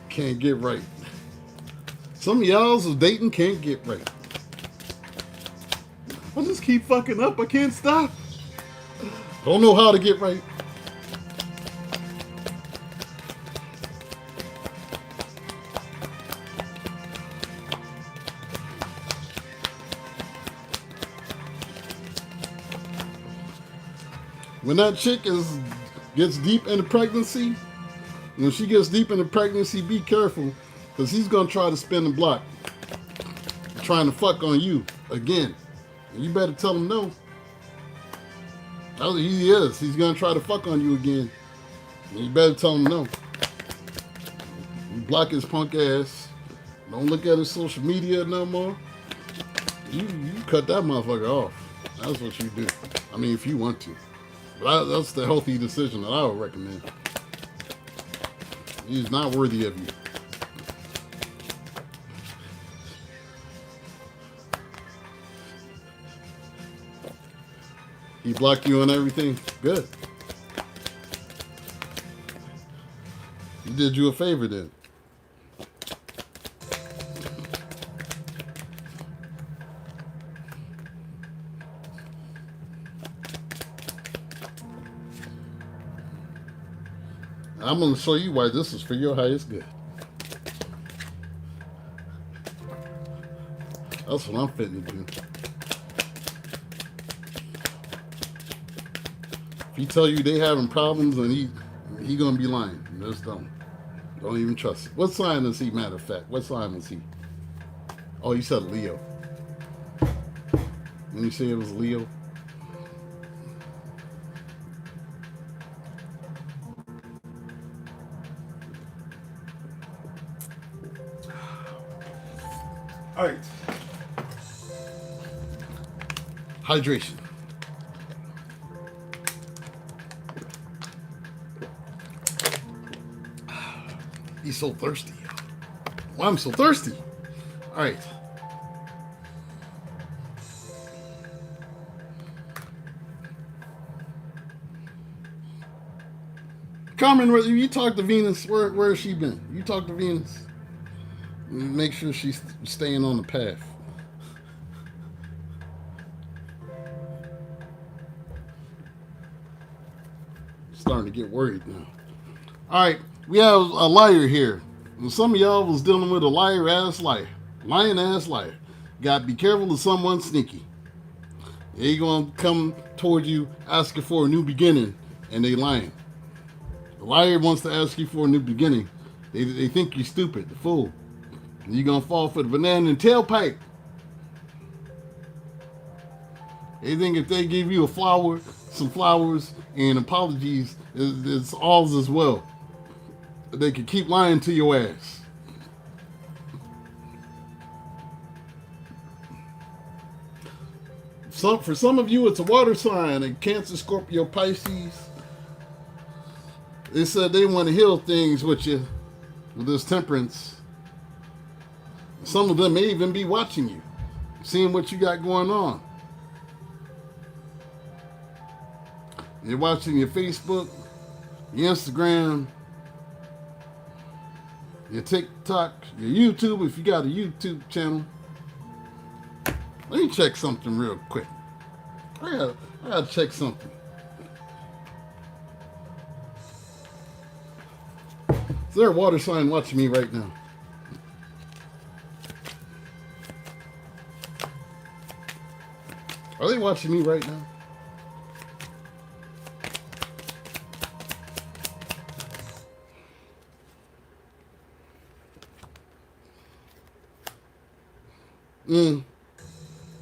Can't get right. Some of y'all's who's dating can't get right. I just keep fucking up. I can't stop. Don't know how to get right. When that chick gets deep into pregnancy, when she gets deep into pregnancy, be careful, because he's gonna try to spin the block, trying to fuck on you again. And you better tell him no. He is. He's gonna try to fuck on you again. And you better tell him no. You block his punk ass. Don't look at his social media no more. You cut that motherfucker off. That's what you do. I mean, if you want to. But that's the healthy decision that I would recommend. He's not worthy of you. He blocked you on everything? Good. He did you a favor then. I'm going to show you why this is for your highest good. That's what I'm fitting to do. If he tell you they having problems, and he gonna be lying. Just don't even trust it. What sign is he? Matter of fact, what sign is he? Oh, you said Leo. When you say it was Leo. All right. Hydration. He's so thirsty. Why I'm so thirsty? All right. Carmen, you talk to Venus. Where has she been? You talk to Venus. Make sure she's staying on the path. Starting to get worried now. All right, we have a liar here. And some of y'all was dealing with a lying ass liar. Got to be careful of someone sneaky. They gonna come toward you asking for a new beginning, and they lying. The liar wants to ask you for a new beginning. They think you're stupid, the fool. And you're gonna fall for the banana and tailpipe. They think if they give you some flowers, and apologies, it's all as well. They can keep lying to your ass. For some of you, it's a water sign, a Cancer, Scorpio, Pisces. They said they want to heal things with you, with this temperance. Some of them may even be watching you, seeing what you got going on. They're watching your Facebook, your Instagram, your TikTok, your YouTube, if you got a YouTube channel. Let me check something real quick. I gotta check something. Is there a water sign watching me right now? Are they watching me right now?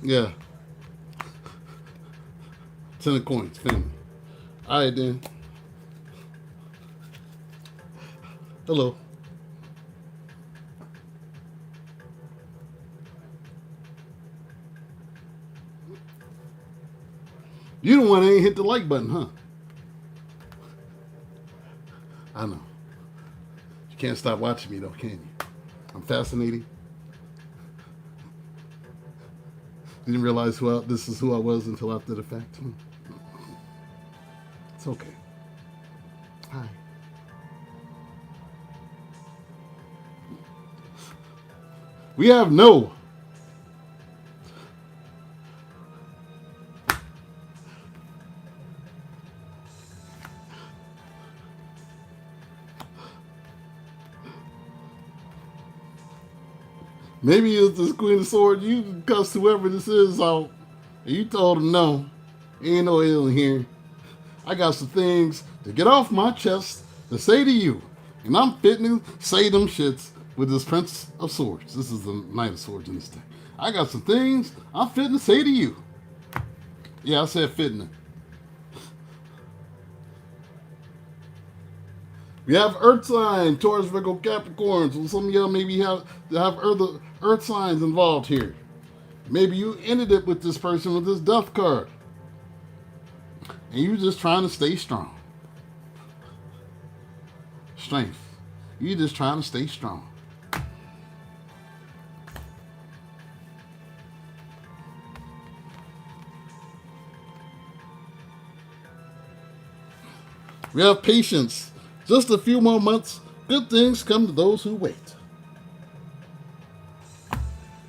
Yeah. 10 of coins, family. All right, then. Hello. You the one that ain't hit the like button, huh? I know. You can't stop watching me, though, can you? I'm fascinating. Didn't realize this is who I was until after the fact. It's okay. Hi. We have no. Maybe it's this Queen of Swords. You can cuss whoever this is out. And you told him no. Ain't no ill in here. I got some things to get off my chest to say to you. And I'm fitting to say them shits with this Prince of Swords. This is the Knight of Swords in this thing. I got some things I'm fitting to say to you. Yeah, I said fitting. We have Earth sign, Taurus, Virgo, Capricorn. So some of y'all maybe have Earth signs involved here. Maybe you ended it with this person with this Death card. And you just trying to stay strong. Strength. You just trying to stay strong. We have patience. Just a few more months. Good things come to those who wait.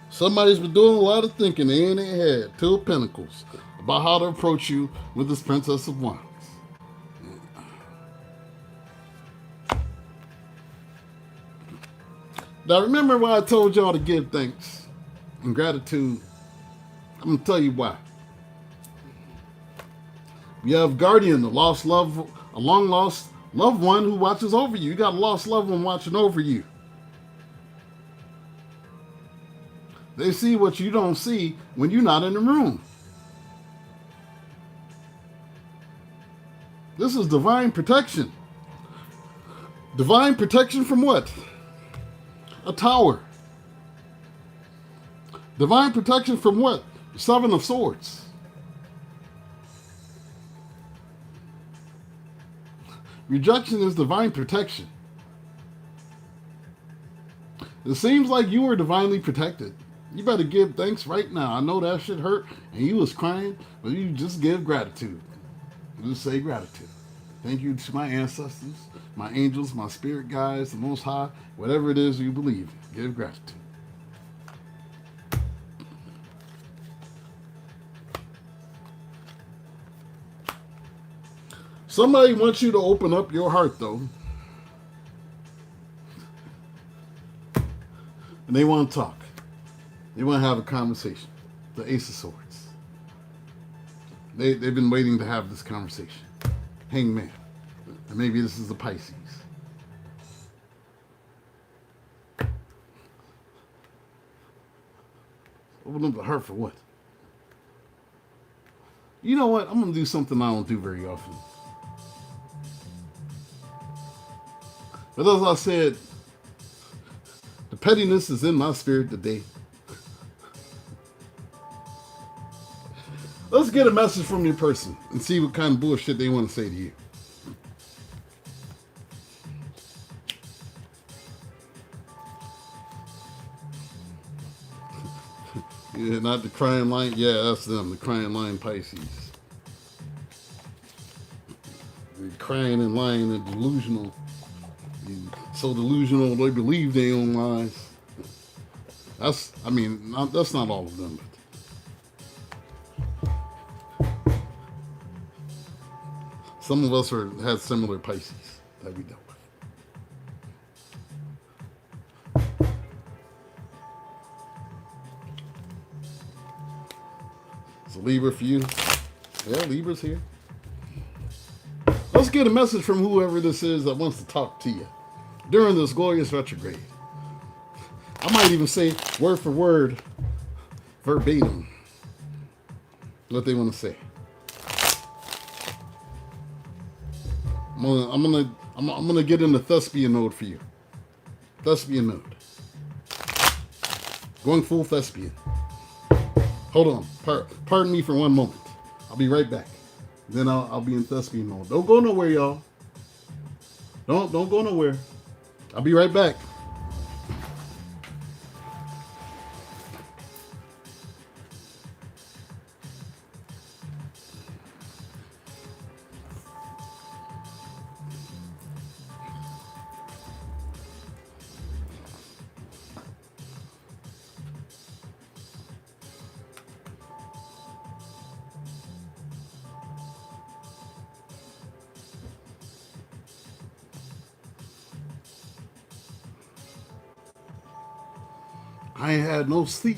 Somebody's been doing a lot of thinking in their head. Two of Pentacles. About how to approach you with this Princess of Wands. Now remember why I told y'all to give thanks and gratitude. I'm going to tell you why. You have Guardian, a long lost loved one who watches over you. You got a lost loved one watching over you. They see what you don't see when you're not in the room. This is divine protection. Divine protection from what? A tower. Divine protection from what? The Seven of Swords. Rejection is divine protection. It seems like you were divinely protected. You better give thanks right now. I know that shit hurt and you was crying, but you just give gratitude. Just say gratitude. Thank you to my ancestors, my angels, my spirit guides, the Most High, whatever it is you believe. Give gratitude. Somebody wants you to open up your heart, though. And they want to talk. They want to have a conversation. The Ace of Swords. They've been waiting to have this conversation. Hangman. And maybe this is the Pisces. Open up the heart for what? You know what? I'm going to do something I don't do very often. But as I said, the pettiness is in my spirit today. Let's get a message from your person and see what kind of bullshit they want to say to you. Yeah, not the crying lion. Yeah, that's them, the crying lion Pisces. They're crying and lying and delusional. So delusional they believe their own lies. That's not all of them. But some of us had similar Pisces that we dealt with. It's a Libra for you. Yeah, Libra's here. Let's get a message from whoever this is that wants to talk to you during this glorious retrograde. I might even say word for word, verbatim, what they want to say. I'm gonna get into thespian mode for you. Thespian mode. Going full thespian. Hold on. Pardon me for one moment. I'll be right back. Then I'll be in thespian mode. Don't go nowhere, y'all. Don't go nowhere. I'll be right back. I ain't had no sleep.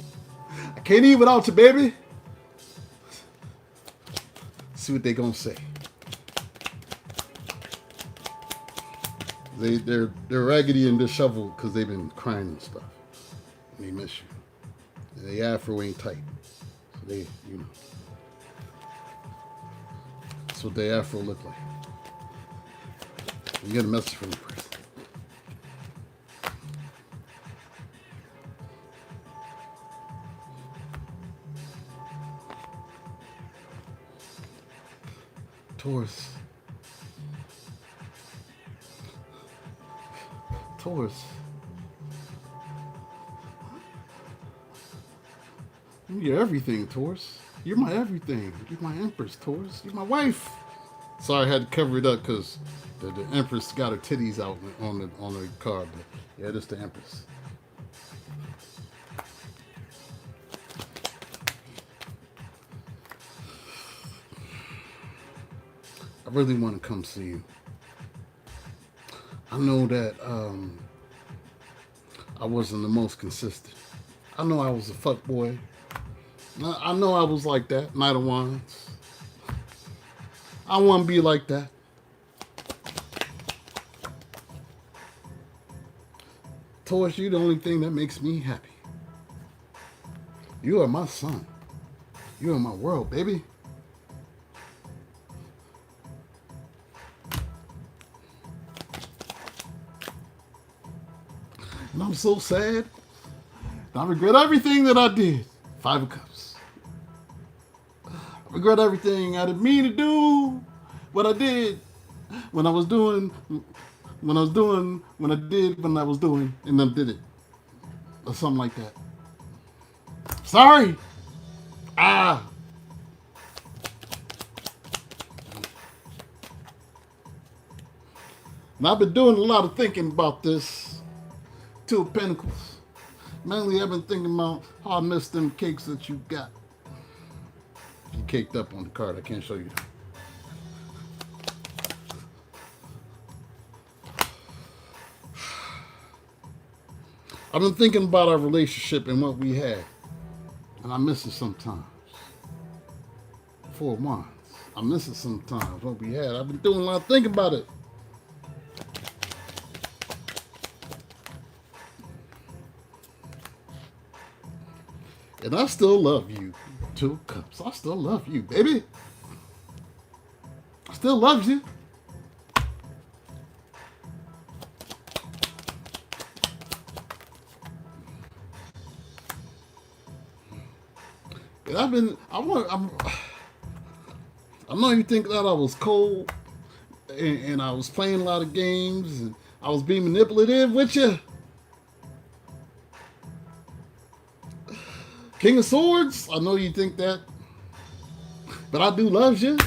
I can't eat without you, baby. See what they gonna say. They're raggedy and disheveled because they've been crying and stuff. And they miss you. And they afro ain't tight. So they, you know. That's what the afro look like. You get a message from the person. Taurus. You're everything, Taurus. You're my everything. You're my empress, Taurus. You're my wife. Sorry, I had to cover it up because the empress got her titties out on the card. But yeah, that's the empress. I really want to come see you. I know that I wasn't the most consistent. I know I was a fuck boy. I know I was like that, Knight of Wands. I want to be like that. Taurus, you're the only thing that makes me happy. You are my sun. You are my world, baby. And I'm so sad. I regret everything that I did. Five of Cups. I regret everything. I didn't mean to do what I did when I was doing, and then did it. Or something like that. Sorry. And I've been doing a lot of thinking about this. Two of Pentacles. Mainly I've been thinking about how I missed them cakes that you got. You caked up on the card. I can't show you that. I've been thinking about our relationship and what we had. And I miss it sometimes. Four of Wands. I miss it sometimes, what we had. I've been doing a lot of thinking about it. And I still love you. Two of Cups. I still love you, baby. I still love you. And I know you think that I was cold and I was playing a lot of games and I was being manipulative with you. King of Swords, I know you think that, but I do love you.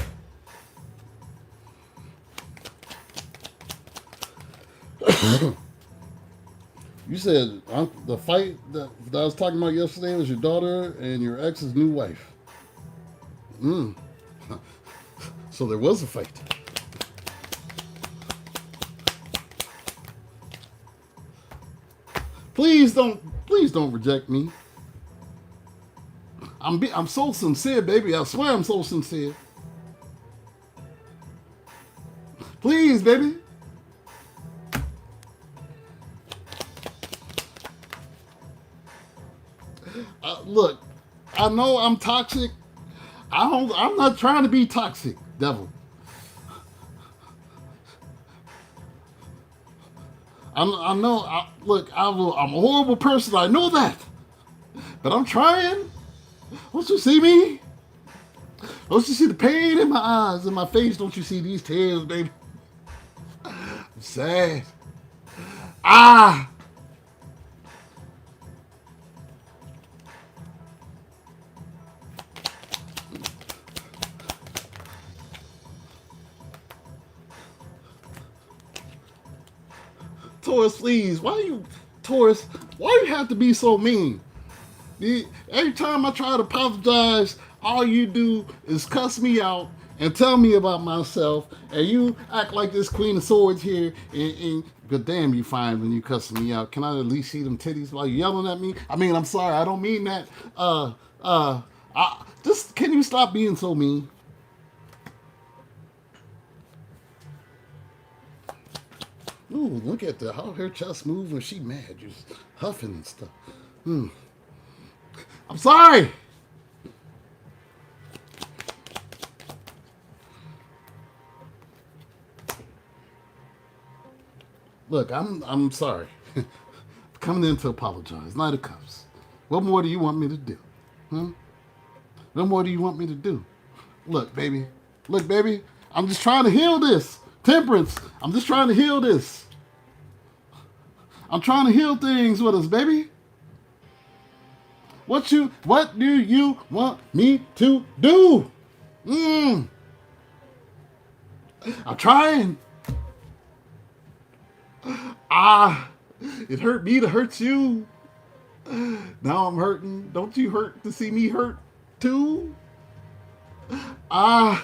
You said the fight that I was talking about yesterday was your daughter and your ex's new wife. So there was a fight. Please don't reject me. I'm so sincere, baby. I swear I'm so sincere. Please, baby. Look, I know I'm toxic. I'm not trying to be toxic, devil. I know. Look, I'm a horrible person. I know that, but I'm trying. Don't you see me? Don't you see the pain in my eyes, in my face? Don't you see these tears, baby? I'm sad. Taurus, please. Taurus, why you have to be so mean? Every time I try to apologize, all you do is cuss me out and tell me about myself, and you act like this Queen of Swords here, and but damn, you fine when you cussing me out. Can I at least see them titties while you yelling at me? I mean, I'm sorry, I don't mean that. Just can you stop being so mean? Ooh, look at how her chest moves when she mad. Just huffing and stuff. I'm sorry. Look, I'm sorry. Coming in to apologize. Knight of Cups. What more do you want me to do? What more do you want me to do? Look, baby. Look, baby. I'm just trying to heal this. Temperance. I'm just trying to heal this. I'm trying to heal things with us, baby. What do you want me to do? I'm trying. It hurt me to hurt you. Now I'm hurting. Don't you hurt to see me hurt too? All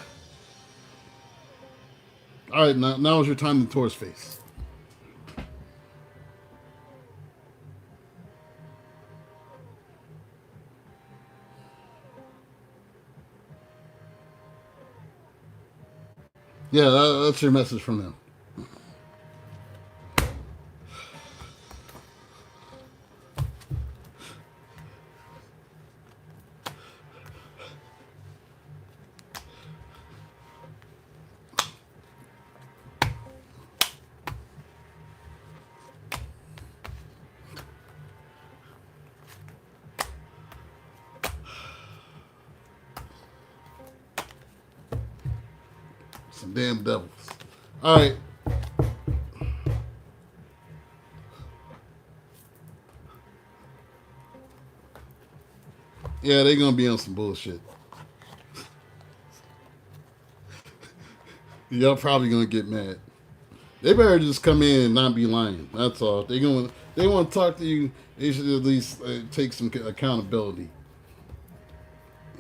right, now is your time to Taurus face. Yeah, that's your message from them. Some damn devils. All right. Yeah, they're going to be on some bullshit. Y'all probably going to get mad. They better just come in and not be lying. That's all. They want to talk to you. They should at least take some accountability.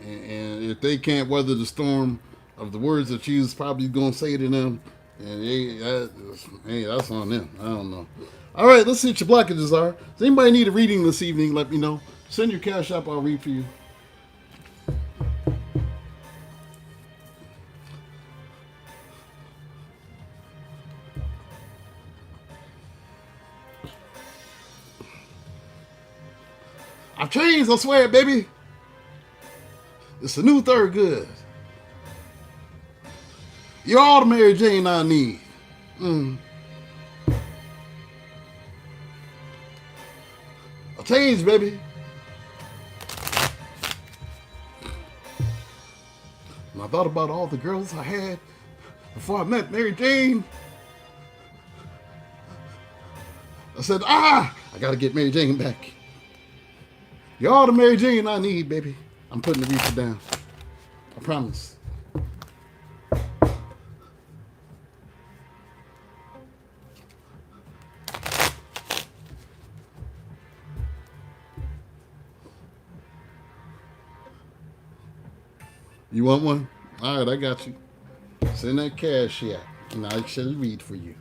And if they can't weather the storm of the words that you was probably going to say to them, and hey, that's on them. I don't know. All right, let's see what your blockages are. Does anybody need a reading this evening? Let me know. Send your cash up. I'll read for you. I've changed, I swear, baby. It's a new third good. You're all the Mary Jane I need. I changed, baby. And I thought about all the girls I had before I met Mary Jane. I said, I gotta get Mary Jane back. You're all the Mary Jane I need, baby. I'm putting the reefer down. I promise. You want one? All right, I got you. Send that cash yet, and I shall read for you.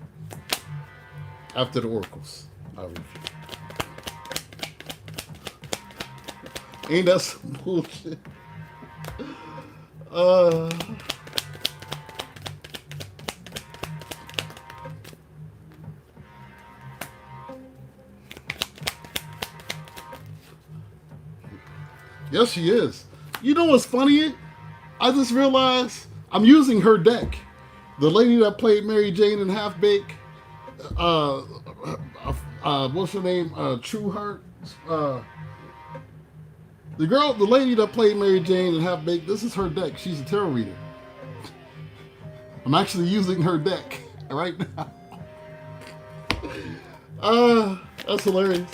After the oracles, I'll read for you. Ain't that some bullshit? Yes, she is. You know what's funny? I just realized I'm using her deck. The lady that played Mary Jane in Half Baked, what's her name? True Heart. The lady that played Mary Jane in Half Baked, this is her deck. She's a tarot reader. I'm actually using her deck right now. That's hilarious.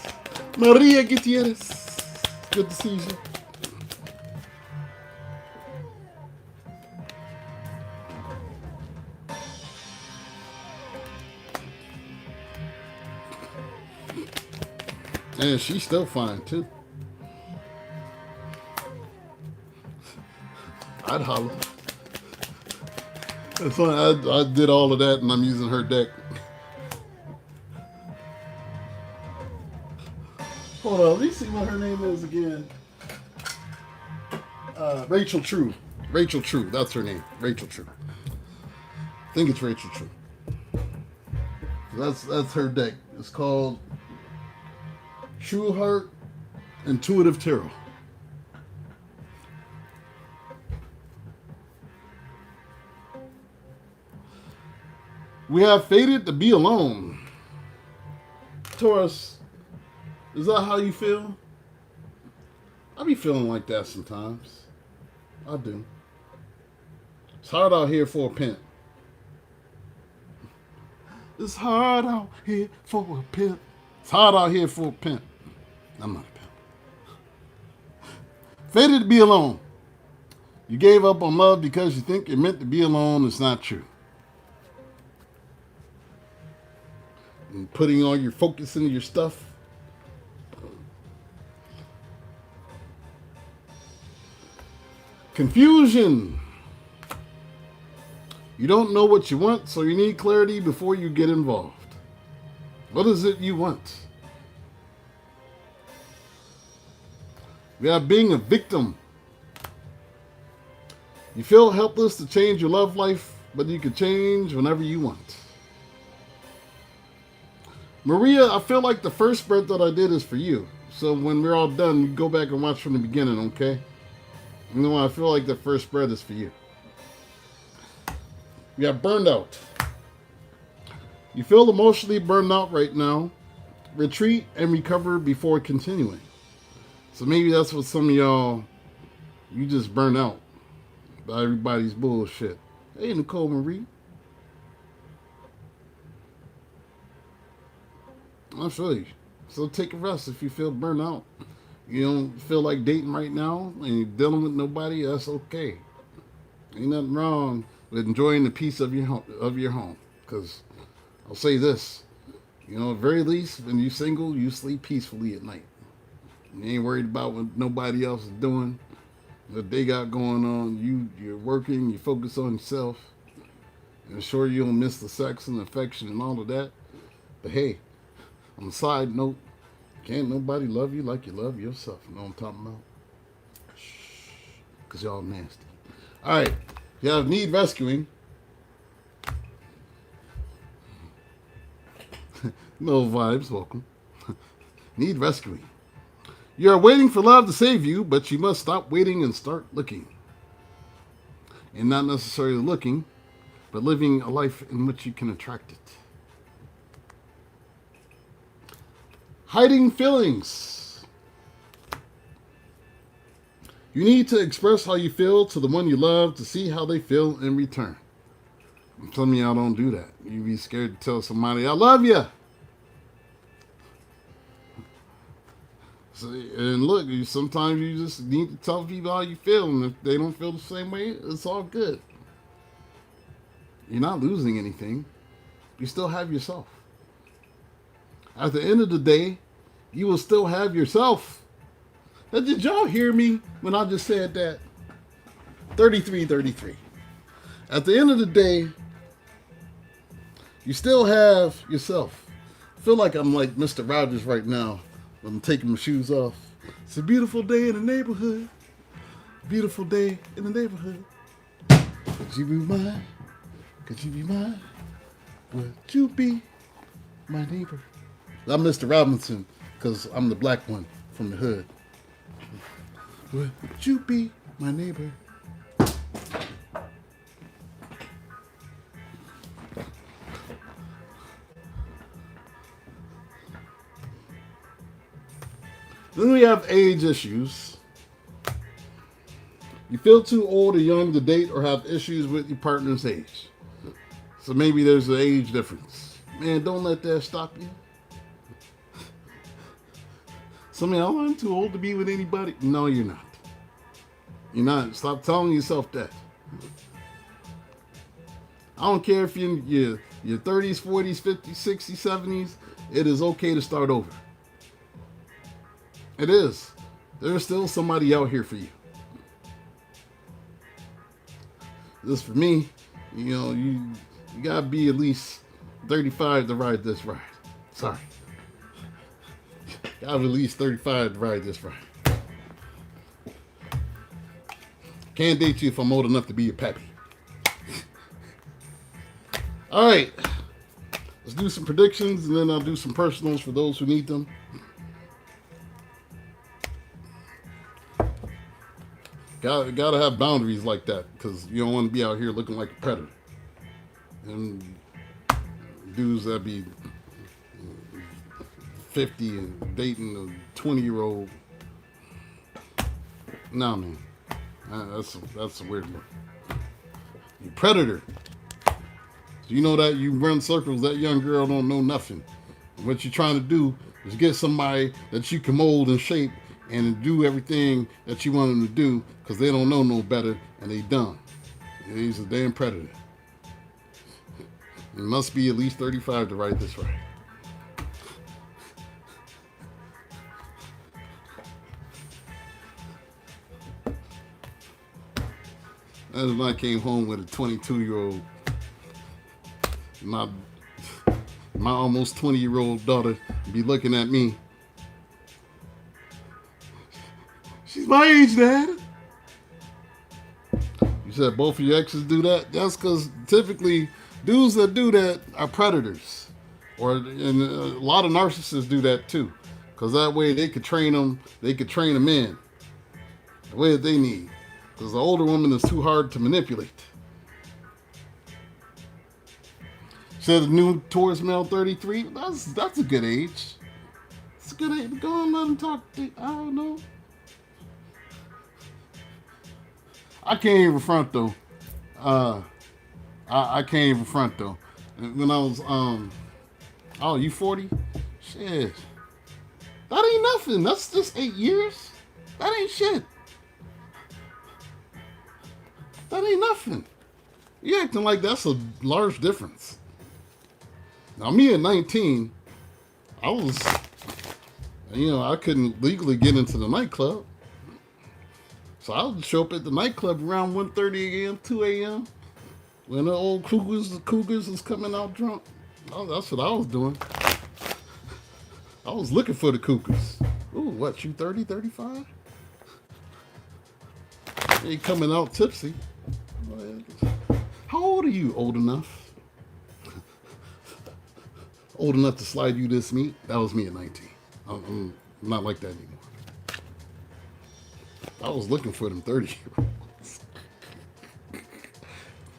Maria Gutierrez. Good to see you. And she's still fine, too. I'd holler. It's funny, I did all of that, and I'm using her deck. Hold on, let me see what her name is again. Rachel True. Rachel True, that's her name. Rachel True. I think it's Rachel True. That's her deck. It's called True Heart Intuitive Tarot. We have fated to be alone. Taurus, is that how you feel? I be feeling like that sometimes. I do. It's hard out here for a pimp. It's hard out here for a pimp. It's hard out here for a pimp. I'm not a pimp. Fated to be alone. You gave up on love because you think you're meant to be alone. It's not true. And putting all your focus into your stuff. Confusion. You don't know what you want, so you need clarity before you get involved. What is it you want? We are being a victim. You feel helpless to change your love life, but you can change whenever you want. Maria, I feel like the first spread that I did is for you. So when we're all done, you go back and watch from the beginning, okay? You know, I feel like the first spread is for you. We have burned out. You feel emotionally burned out right now. Retreat and recover before continuing. So maybe that's what some of y'all, you just burn out by everybody's bullshit. Hey, Nicole Marie. I feel you. So take a rest if you feel burnt out. You don't feel like dating right now and you're dealing with nobody, that's okay. Ain't nothing wrong with enjoying the peace of your home. Because I'll say this, you know, at the very least, when you're single, you sleep peacefully at night. You ain't worried about what nobody else is doing, what they got going on. You're working, you focus on yourself. And sure, you don't miss the sex and affection and all of that. But hey, on the side note, can't nobody love you like you love yourself. You know what I'm talking about? Shh, because y'all nasty. All right, you have need rescuing. No vibes, welcome. Need rescuing. You are waiting for love to save you, but you must stop waiting and start looking. And not necessarily looking, but living a life in which you can attract it. Hiding feelings. You need to express how you feel to the one you love to see how they feel in return. Some of y'all don't do that. You be scared to tell somebody, I love you. So, and look, sometimes you just need to tell people how you feel, and if they don't feel the same way, it's all good. You're not losing anything. You still have yourself. At the end of the day, you will still have yourself. Now, did y'all hear me when I just said that? 33. At the end of the day, you still have yourself. I feel like I'm like Mr. Rogers right now. I'm taking my shoes off. It's a beautiful day in the neighborhood. Beautiful day in the neighborhood. Could you be mine? Could you be mine? Would you be my neighbor? I'm Mr. Robinson because I'm the black one from the hood. Would you be my neighbor? Then we have age issues. You feel too old or young to date or have issues with your partner's age. So maybe there's an age difference. Man, don't let that stop you. Some of y'all, I'm too old to be with anybody. No, you're not. You're not. Stop telling yourself that. I don't care if you're in your 30s, 40s, 50s, 60s, 70s. It is okay to start over. It is. There's still somebody out here for you. This for me, you know, you gotta be at least 35 to ride this ride. Sorry. Gotta be at least 35 to ride this ride. Can't date you if I'm old enough to be your pappy. All right. Let's do some predictions, and then I'll do some personals for those who need them. Gotta have boundaries like that, because you don't want to be out here looking like a predator. And dudes that be 50 and dating a 20-year-old. No, man. That's a weird one. You predator. So you know that you run circles, that young girl don't know nothing. What you're trying to do is get somebody that you can mold and shape and do everything that you want them to do, because they don't know no better and they dumb. He's a damn predator. You must be at least 35 to write this right. That's when I came home with a 22-year-old. My almost 20-year-old daughter be looking at me. She's my age, Dad. You said both of your exes do that? That's because typically dudes that do that are predators. And a lot of narcissists do that too. Because that way they could train them in the way that they need. Because the older woman is too hard to manipulate. Said the new Taurus male 33. That's a good age. It's a good age. Go on, let him talk. I don't know. I can't even front though. I can't even front though. When I was oh, you 40? Shit. That ain't nothing. That's just 8 years. That ain't shit. That ain't nothing. You acting like that's a large difference. Now me at 19, I was, I couldn't legally get into the nightclub. So I would show up at the nightclub around 1:30 a.m., 2 a.m. when the old cougars was coming out drunk. Oh, that's what I was doing. I was looking for the cougars. Ooh, what, you 30, 35? They coming out tipsy. How old are you? Old enough? Old enough to slide you this meat? That was me at 19. I'm not like that anymore. I was looking for them 30-year-olds.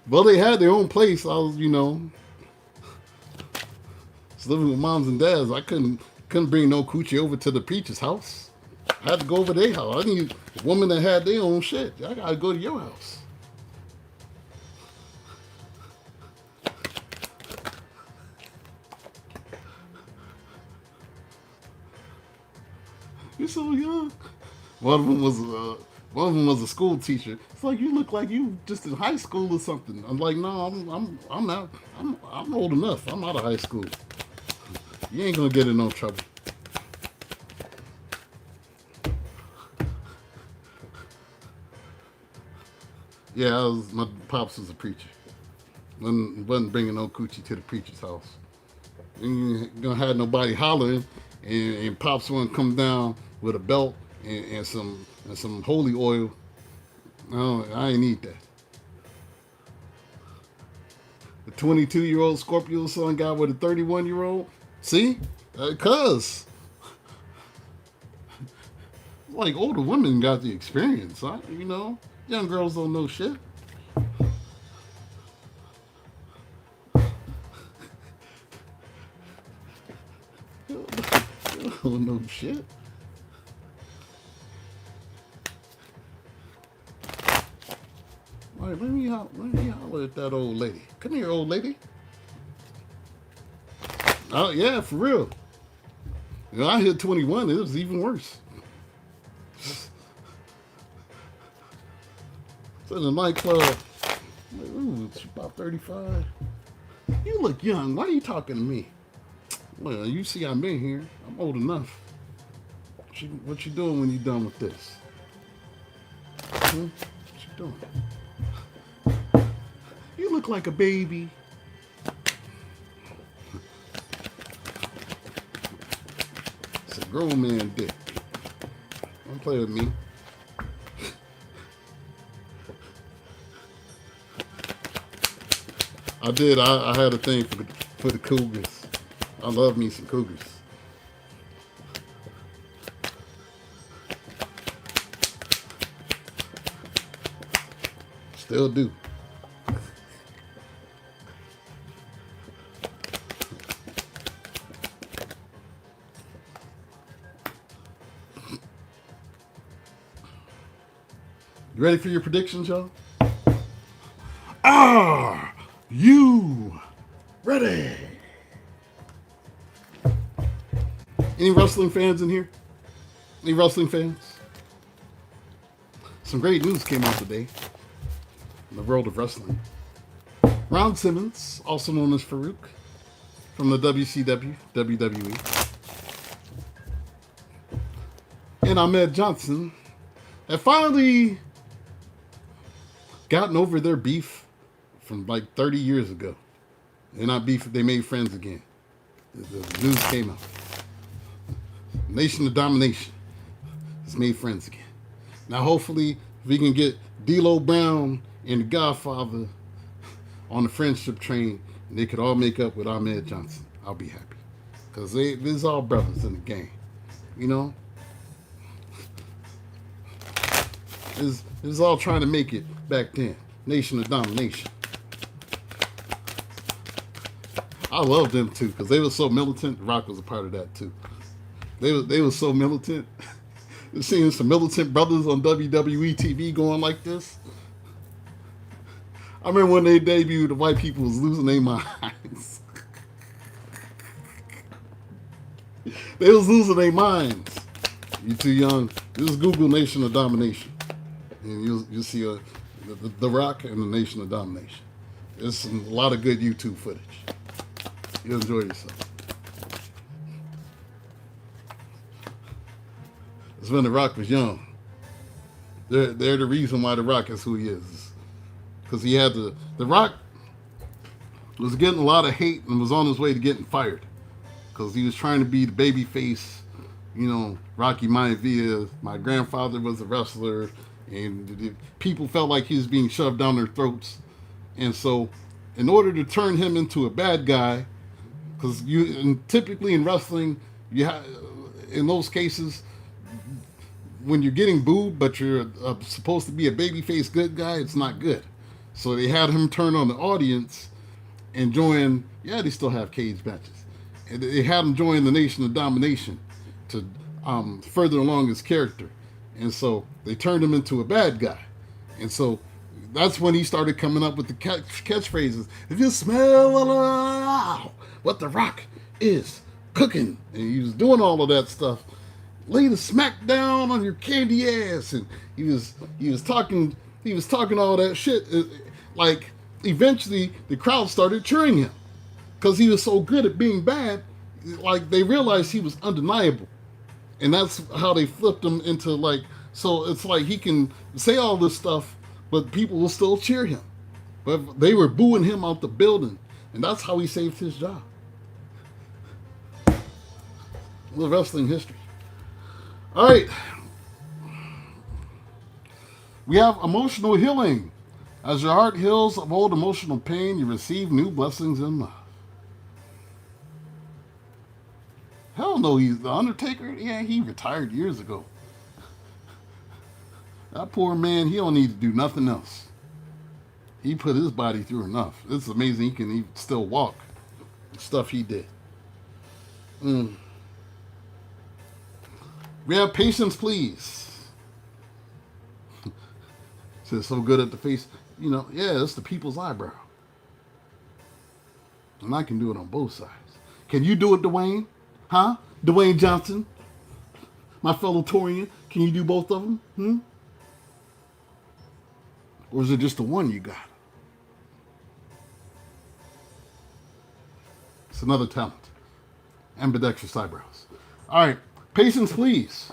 Well, they had their own place. I was, living with moms and dads. I couldn't bring no coochie over to the preacher's house. I had to go over their house. I need a woman that had their own shit. I gotta go to your house. You're so young. One of them was a school teacher. It's like, you look like you just in high school or something. I'm like, no, I'm not. I'm old enough. I'm out of high school. You ain't gonna get in no trouble. Yeah, my pops was a preacher. Wasn't bringing no coochie to the preacher's house. You ain't gonna have nobody hollering, and pops wouldn't come down with a belt and some holy oil. No, I ain't need that. The 22-year-old Scorpio son got with a 31-year-old. See? Cuz. Like, older women got the experience, huh? Young girls don't know shit. They don't know shit. All right, let me holler at that old lady. Come here, old lady. Oh, yeah, for real. I hit 21, it was even worse. So in the nightclub, I'm like, ooh, it's about 35. You look young. Why are you talking to me? Well, you see I've been here. I'm old enough. What you doing when you done with this? What you doing? You look like a baby. It's a grown man dick. Don't play with me. I did. I had a thing for the Cougars. I love me some Cougars. Still do. You ready for your predictions, y'all? Are you ready? Any wrestling fans in here? Any wrestling fans? Some great news came out today in the world of wrestling. Ron Simmons, also known as Farouk, from the WCW, WWE, and Ahmed Johnson have finally gotten over their beef from like 30 years ago. They're not beef, they made friends again. The news came out. Nation of Domination has made friends again. Now hopefully we can get D'Lo Brown and the Godfather on the friendship train and they could all make up with Ahmed Johnson. I'll be happy. Because there's all brothers in the game. You know? It was all trying to make it back then. Nation of Domination. I loved them too because they were so militant. Rock was a part of that too. They were so militant. Seeing some militant brothers on WWE TV going like this. I remember when they debuted, the white people was losing their minds. They was losing their minds. You too young. Just Google Nation of Domination. And you'll see the Rock and the Nation of Domination. There's a lot of good YouTube footage. You'll enjoy yourself. It's when the Rock was young. They're the reason why the Rock is who he is. Because he had the Rock was getting a lot of hate and was on his way to getting fired. Because he was trying to be the baby face, you know, Rocky Maivia. My grandfather was a wrestler. And people felt like he was being shoved down their throats. And so, in order to turn him into a bad guy, because typically in wrestling, in those cases, when you're getting booed, but you're supposed to be a babyface good guy, it's not good. So they had him turn on the audience and join. Yeah, they still have cage matches. And they had him join the Nation of Domination to further along his character. And so they turned him into a bad guy. And so that's when he started coming up with the catchphrases. If you smell what the Rock is cooking. And he was doing all of that stuff. Lay the smack down on your candy ass. And he was talking all that shit. Like, eventually the crowd started cheering him. Because he was so good at being bad. Like, they realized he was undeniable. And that's how they flipped him into like, so it's like he can say all this stuff, but people will still cheer him. But they were booing him out the building. And that's how he saved his job. A little wrestling history. All right. We have emotional healing. As your heart heals of old emotional pain, you receive new blessings in love. Hell no, he's the Undertaker. Yeah, he retired years ago. That poor man, he don't need to do nothing else. He put his body through enough. It's amazing he can even still walk. The stuff he did. We have patience, please. Says so good at the face. You know, yeah, it's the people's eyebrow. And I can do it on both sides. Can you do it, Dwayne? Huh? Dwayne Johnson? My fellow Torian? Can you do both of them? Or is it just the one you got? It's another talent. Ambidextrous eyebrows. All right. Patience, please.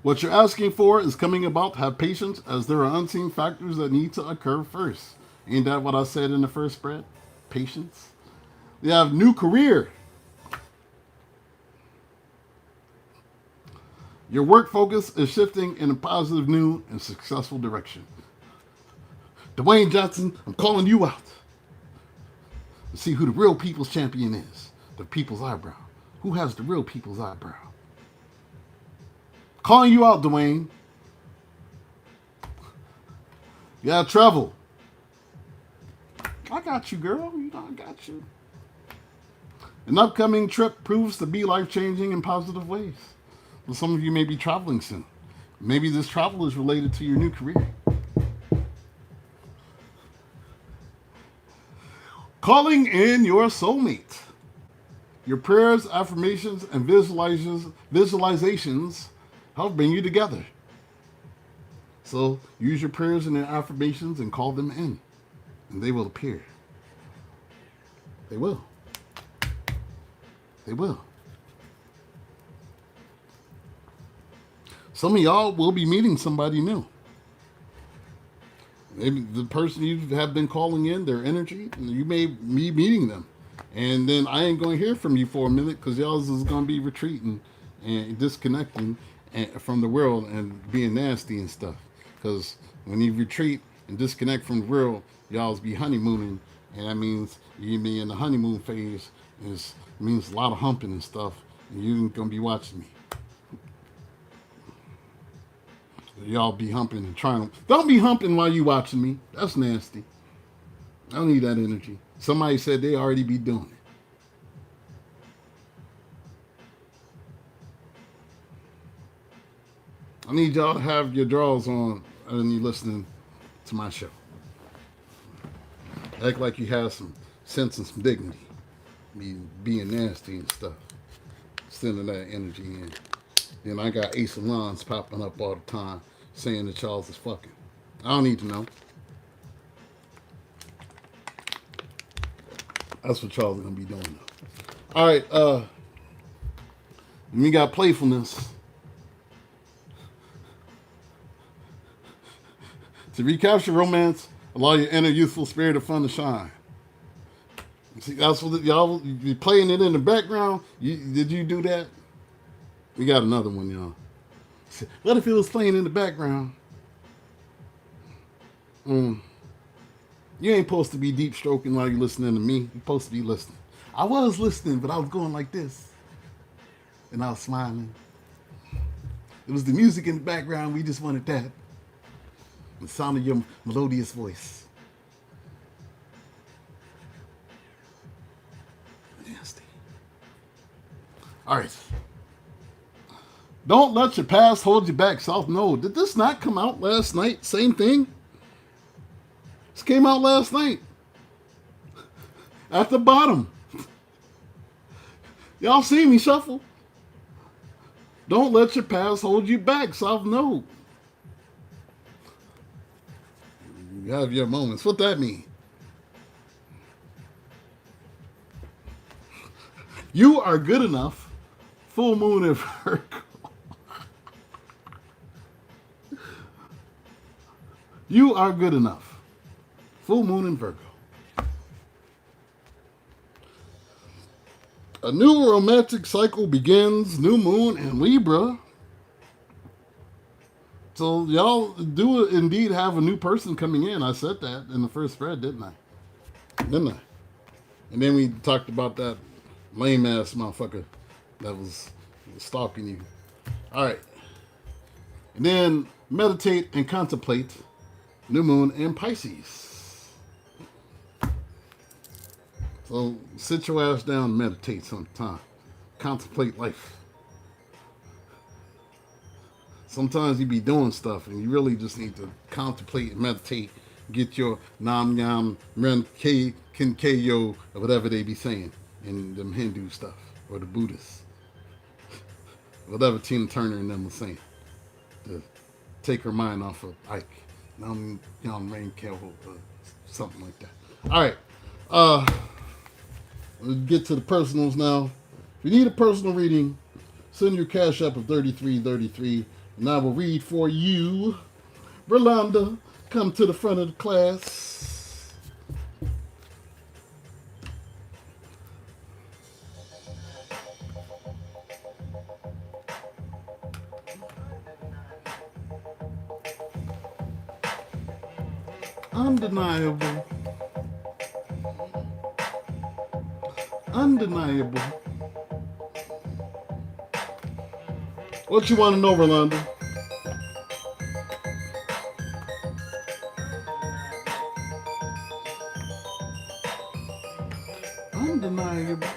What you're asking for is coming about. Have patience, as there are unseen factors that need to occur first. Ain't that what I said in the first spread? Patience. You have new career. Your work focus is shifting in a positive, new, and successful direction. Dwayne Johnson, I'm calling you out. to see who the real people's champion is. The people's eyebrow. Who has the real people's eyebrow? Calling you out, Dwayne. You gotta travel. I got you, girl. You know I got you. An upcoming trip proves to be life-changing in positive ways. Well, some of you may be traveling soon. Maybe this travel is related to your new career. Calling in your soulmate. Your prayers, affirmations, and visualizations help bring you together. So use your prayers and your affirmations and call them in, and they will appear. They will. They will. Some of y'all will be meeting somebody new. Maybe the person you have been calling in, their energy, you may be meeting them. And then I ain't going to hear from you for a minute because y'all is going to be retreating and disconnecting from the world and being nasty and stuff. Because when you retreat and disconnect from the world, y'all's be honeymooning. And that means you be in the honeymoon phase. It means a lot of humping and stuff. And you ain't going to be watching me. Y'all be humping and trying. Don't be humping while you watching me. That's nasty. I don't need that energy. Somebody said they already be doing it. I need y'all to have your drawers on when you're listening to my show. Act like you have some sense and some dignity. Being nasty and stuff. Sending that energy in. Then I got Ace of Wands popping up all the time saying that Charles is fucking. I don't need to know. That's what Charles is going to be doing now. All right, we got playfulness. To recapture romance, allow your inner youthful spirit of fun to shine. See, that's what y'all be playing it in the background. Did you do that? We got another one, y'all. What if it was playing in the background? You ain't supposed to be deep stroking while you're listening to me. You're supposed to be listening. I was listening, but I was going like this. And I was smiling. It was the music in the background. We just wanted that. The sound of your melodious voice. Nasty. All right. Don't let your past hold you back, South Node. Did this not come out last night? Same thing? This came out last night. At the bottom. Y'all see me shuffle? Don't let your past hold you back, South Node. You have your moments. What that mean? You are good enough. Full moon in Virgo. You are good enough. Full moon in Virgo. A new romantic cycle begins. New moon in Libra. So y'all do indeed have a new person coming in. I said that in the first spread, didn't I? Didn't I? And then we talked about that lame ass motherfucker that was stalking you. All right. And then meditate and contemplate. New moon in Pisces. So sit your ass down and meditate sometime. Contemplate life. Sometimes you be doing stuff and you really just need to contemplate and meditate. Get your nam yam ren ke kinkeyo or whatever they be saying in them Hindu stuff or the Buddhists. Whatever Tina Turner and them was saying. To take her mind off of Ike. Nam yam ren ke something like that. All right. Let's get to the personals now. If you need a personal reading, send your Cashapp of 3333. And I will read for you. Berlanda, come to the front of the class. Undeniable. Undeniable. What you want to know, Rolanda? Undeniable.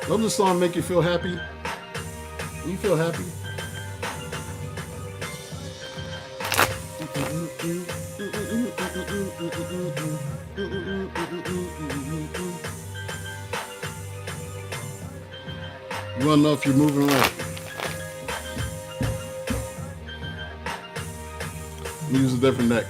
Doesn't this song make you feel happy? You feel happy? You want to know if you're moving right? Use a different deck.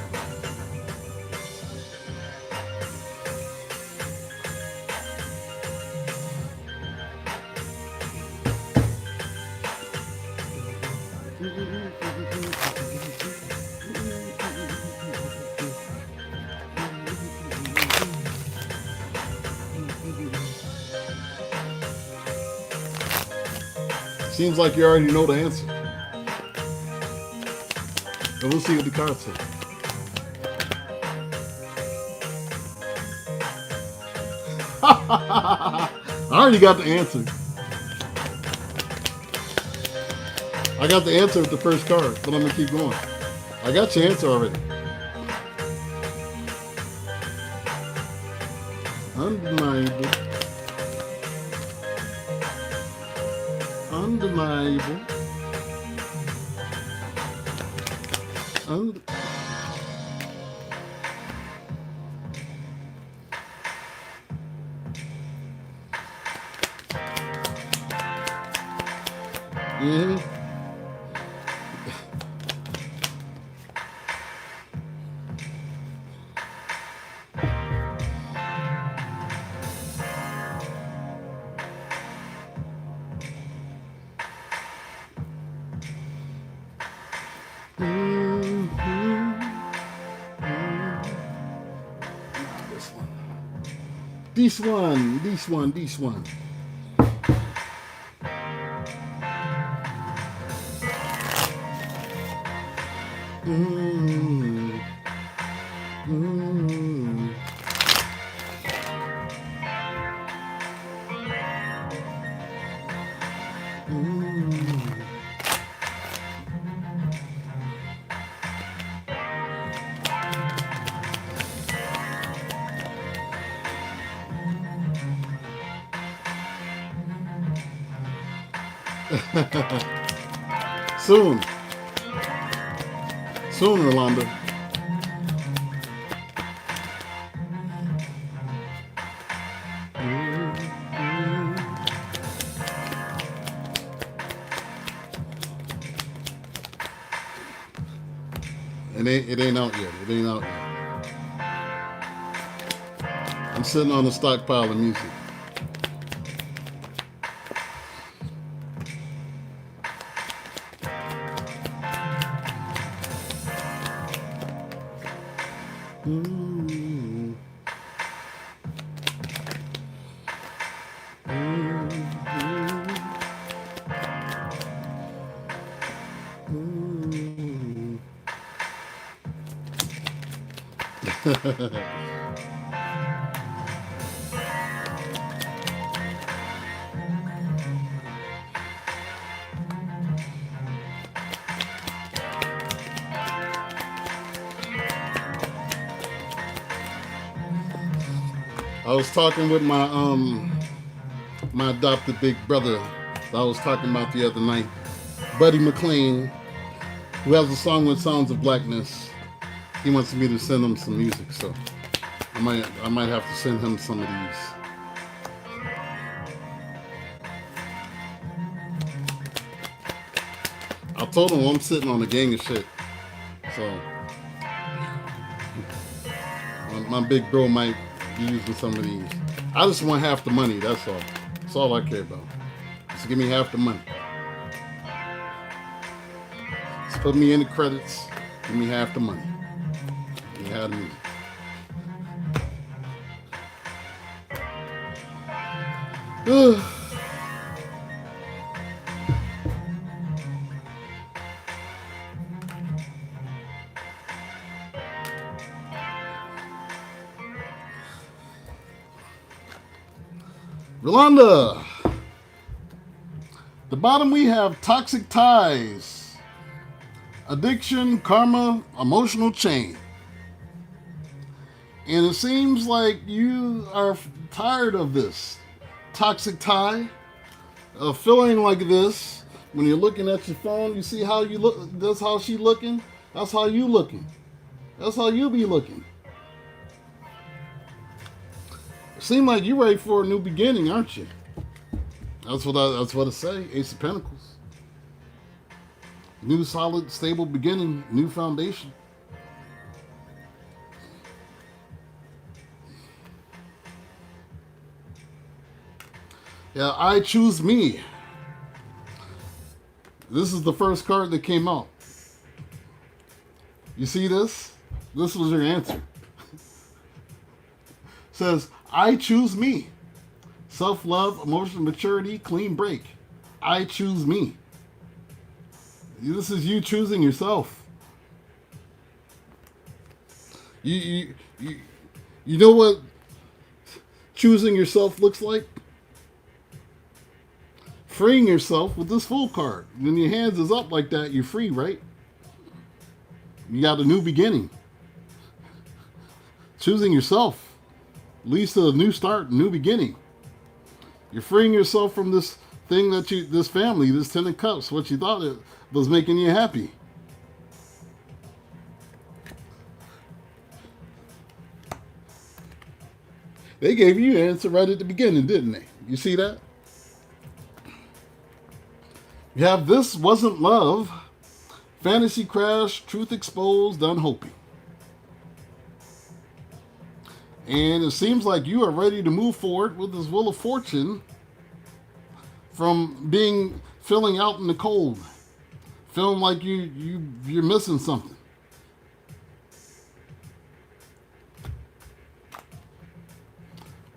Seems like you already know the answer. But we'll see what the cards say. I already got the answer. I got the answer with the first card, but I'm going to keep going. I got your answer already. Undeniable. Undeniable. Yeah. This one. Soon, Rolanda. It ain't out yet. I'm sitting on a stockpile of music. I was talking with my adopted big brother that I was talking about the other night, Buddy McLean, who has a song with Sounds of Blackness. He wants me to send him some music, so I might have to send him some of these. I told him I'm sitting on a gang of shit, so my big bro might be using some of these. I just want half the money, that's all. That's all I care about. Just give me half the money. Just put me in the credits, give me half the money. Academy. Rolanda. The bottom we have toxic ties, addiction, karma, emotional chain. And it seems like you are tired of this toxic tie, of feeling like this. When you're looking at your phone, you see how you look. That's how she looking. That's how you looking. That's how you be looking. It seems like you're ready for a new beginning, aren't you? That's what it say. Ace of Pentacles. New solid, stable beginning, new foundation. Yeah, I choose me. This is the first card that came out. You see this? This was your answer. Says, I choose me. Self-love, emotional maturity, clean break. I choose me. This is you choosing yourself. You know what choosing yourself looks like? Freeing yourself with this Fool card. When your hands is up like that, you're free, right? You got a new beginning. Choosing yourself leads to a new start, new beginning. You're freeing yourself from this thing that this family, this 10 of Cups, what you thought it was making you happy. They gave you an answer right at the beginning, didn't they? You see that? You have this wasn't love, fantasy crash, truth exposed, done hoping. And it seems like you are ready to move forward with this Wheel of Fortune from feeling out in the cold, feeling like you're missing something.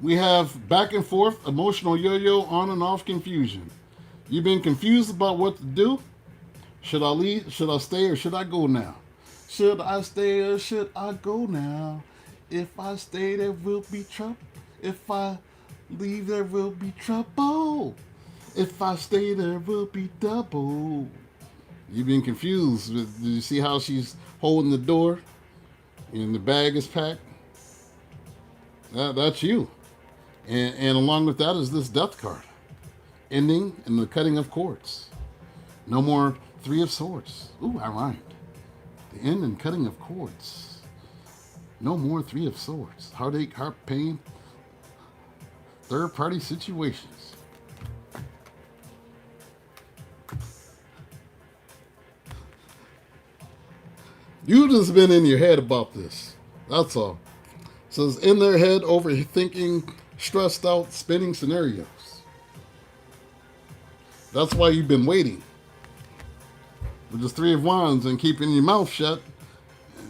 We have back and forth, emotional yo-yo, on and off confusion. You've been confused about what to do. Should I leave? Should I stay or should I go now? Should I stay or should I go now? If I stay, there will be trouble. If I leave, there will be trouble. If I stay, there will be double. You've been confused. Do you see how she's holding the door and the bag is packed? That's you. And along with that is this Death card. Ending and the cutting of cords. No more Three of Swords. Ooh, I rhymed. The end and cutting of cords. No more Three of Swords. Heartache, heart pain. Third party situations. You just been in your head about this. That's all. It says in their head, overthinking, stressed out, spinning scenarios. That's why you've been waiting with this Three of Wands and keeping your mouth shut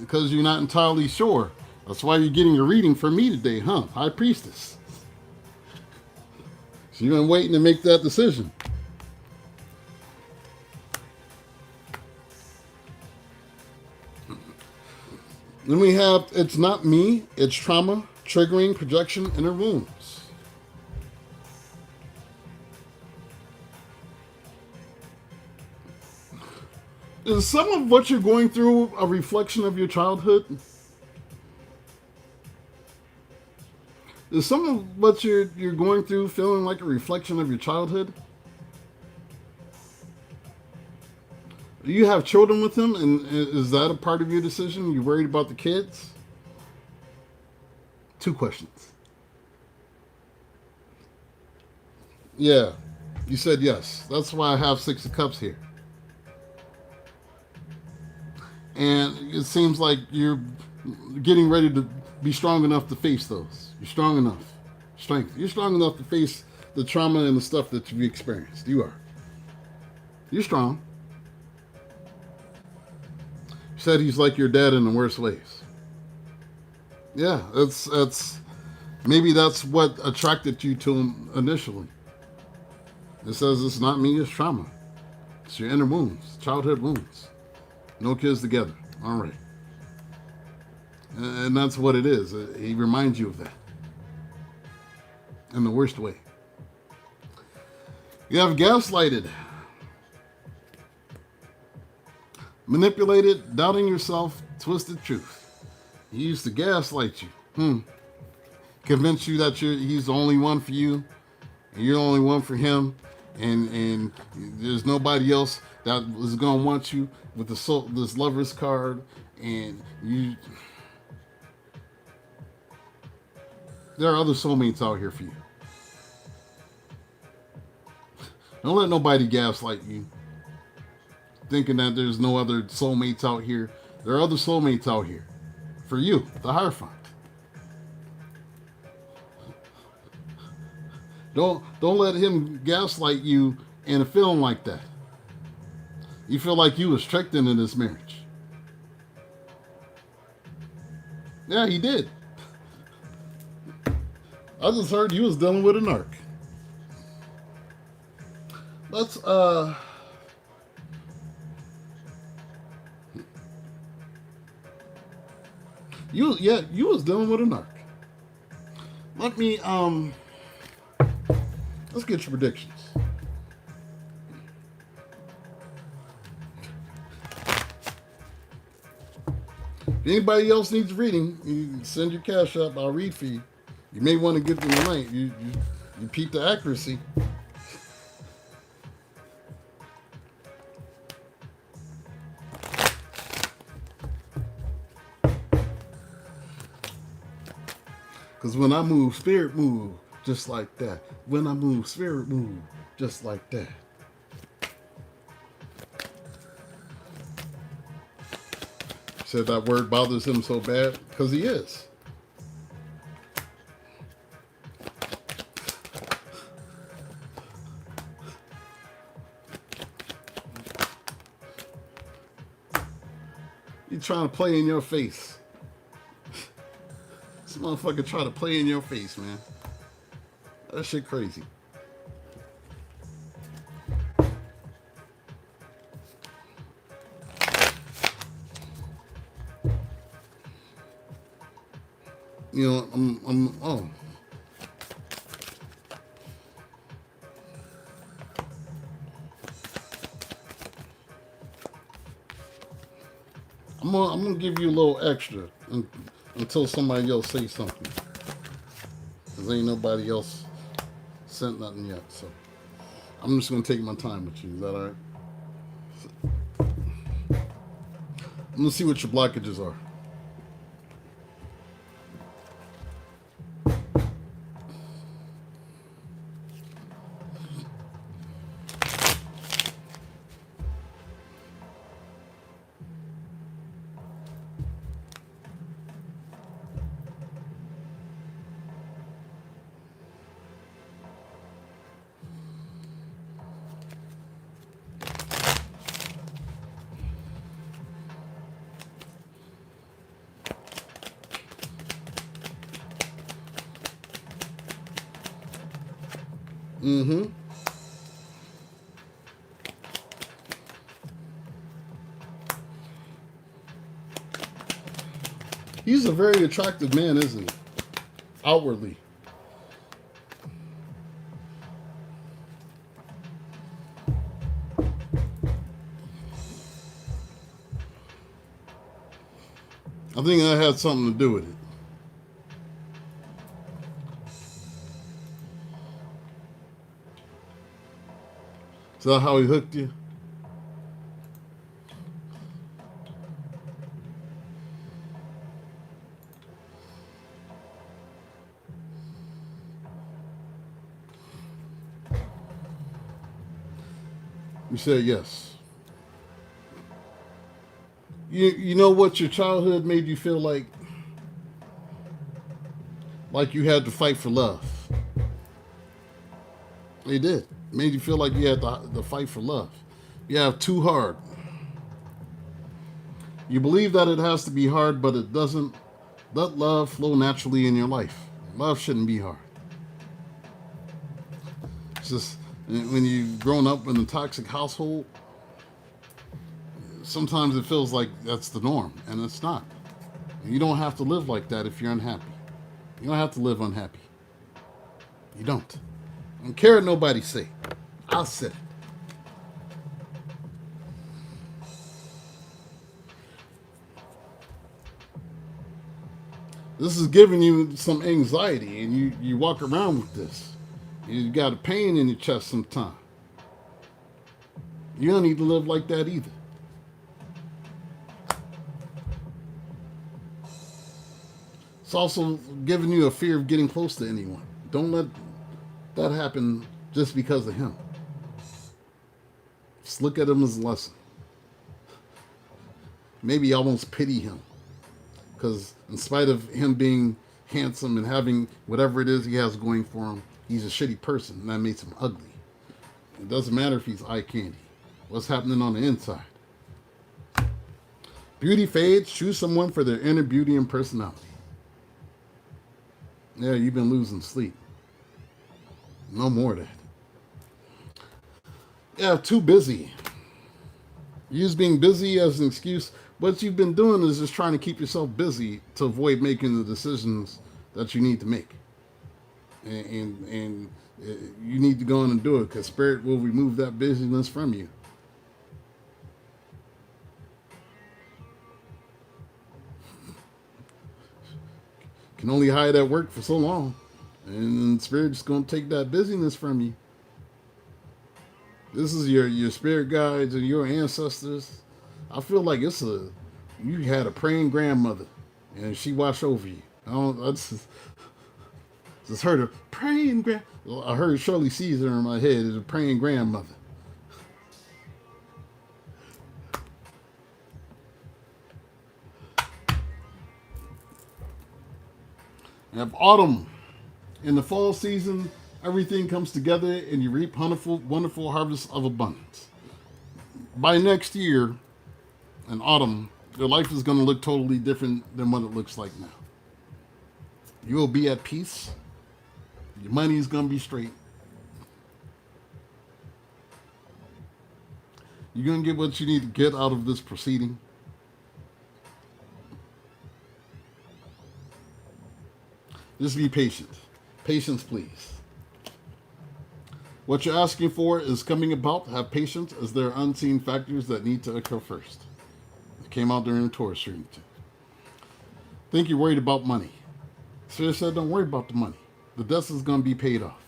because you're not entirely sure. That's why you're getting a reading from me today, huh? High Priestess. So you've been waiting to make that decision. Then we have, it's not me, it's trauma, triggering, projection, inner wounds. Is some of what you're going through a reflection of your childhood? Is some of what you're going through feeling like a reflection of your childhood? Do you have children with him, and is that a part of your decision? You worried about the kids? 2 questions. Yeah, you said yes. That's why I have 6 of Cups here. And it seems like you're getting ready to be strong enough to face those. You're strong enough. Strength. You're strong enough to face the trauma and the stuff that you've experienced. You are. You're strong. You said he's like your dad in the worst ways. Yeah, it's maybe that's what attracted you to him initially. It says it's not me, it's trauma. It's your inner wounds, childhood wounds. No kids together. All right. And that's what it is. He reminds you of that in the worst way. You have gaslighted, manipulated, doubting yourself, twisted truth. He used to gaslight you. Convince you that he's the only one for you, and you're the only one for him, and there's nobody else that is gonna want you with this lover's card, and you. There are other soulmates out here for you. Don't let nobody gaslight you, thinking that there's no other soulmates out here. There are other soulmates out here for you, the Hierophant. Don't let him gaslight you and feeling like that. You feel like you was tricked into this marriage. Yeah, he did. I just heard you was dealing with a narc. Let's you was dealing with a narc. Let me let's get your predictions. If anybody else needs reading, you can send your Cashapp. I'll read for you. You may want to get them tonight. You peep the accuracy. Because when I move, spirit move just like that. When I move, spirit move just like that. Said that word bothers him so bad because he is. He's trying to play in your face. This motherfucker try to play in your face, man. That shit crazy. You know, I'm gonna give you a little extra until somebody else says something. Cause ain't nobody else sent nothing yet, so I'm just gonna take my time with you. Is that all right? I'm gonna see what your blockages are. He's a very attractive man, isn't he? Outwardly. I think that had something to do with it. Is that how he hooked you? You said yes. You know what your childhood made you feel like? Like you had to fight for love. It did. It made you feel like you had to fight for love. You have too hard. You believe that it has to be hard, but it doesn't Let love flow naturally in your life. Love shouldn't be hard. It's just when you've grown up in a toxic household, sometimes it feels like that's the norm, and it's not. You don't have to live like that if you're unhappy. You don't have to live unhappy. You don't. I don't care what nobody say. I'll say it. This is giving you some anxiety, and you walk around with this. You got a pain in your chest sometimes. You don't need to live like that either. It's also giving you a fear of getting close to anyone. Don't let that happen just because of him. Just look at him as a lesson. Maybe almost pity him. Because in spite of him being handsome and having whatever it is he has going for him, he's a shitty person, and that makes him ugly. It doesn't matter if he's eye candy. What's happening on the inside? Beauty fades. Choose someone for their inner beauty and personality. Yeah, you've been losing sleep. No more of that. Yeah, too busy. Use being busy as an excuse. What you've been doing is just trying to keep yourself busy to avoid making the decisions that you need to make. And you need to go in and do it, because Spirit will remove that busyness from you. Can only hide at work for so long, and Spirit's going to take that busyness from you. This is your spirit guides and your ancestors. I feel like you had a praying grandmother, and she watched over you. I just heard a praying grand. I heard Shirley Caesar in my head as a praying grandmother. You have autumn. In the fall season, everything comes together and you reap wonderful harvests of abundance. By next year, in autumn, your life is going to look totally different than what it looks like now. You will be at peace. Your money is going to be straight. You're going to get what you need to get out of this proceeding. Just be patient. Patience, please. What you're asking for is coming about. Have patience, as there are unseen factors that need to occur first. It came out during the Taurus reading too. Think you're worried about money. Spirit said, don't worry about the money. The debt is going to be paid off.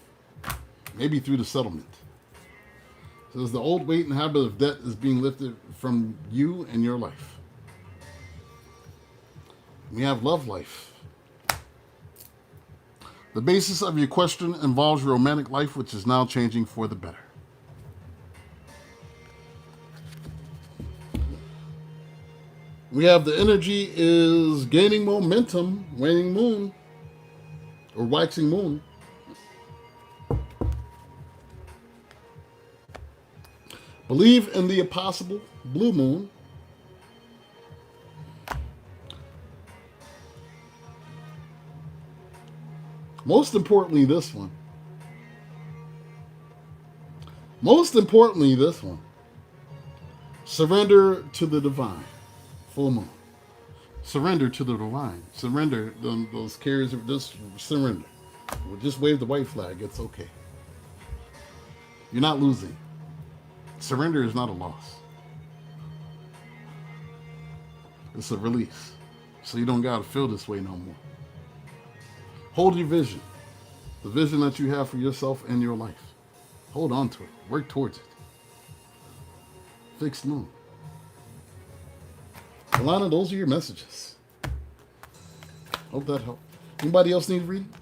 Maybe through the settlement. It says the old weight and habit of debt is being lifted from you and your life. We have love life. The basis of your question involves your romantic life, which is now changing for the better. We have the energy is gaining momentum, waning moon, or waxing moon. Believe in the impossible, blue moon. Most importantly, this one. Surrender to the divine. Full moon. Surrender to the divine. Surrender those cares. Just surrender. Just wave the white flag. It's okay. You're not losing. Surrender is not a loss. It's a release. So you don't got to feel this way no more. Hold your vision. The vision that you have for yourself and your life. Hold on to it. Work towards it. Fixed moon. Alana, those are your messages. Hope that helped. Anybody else need reading?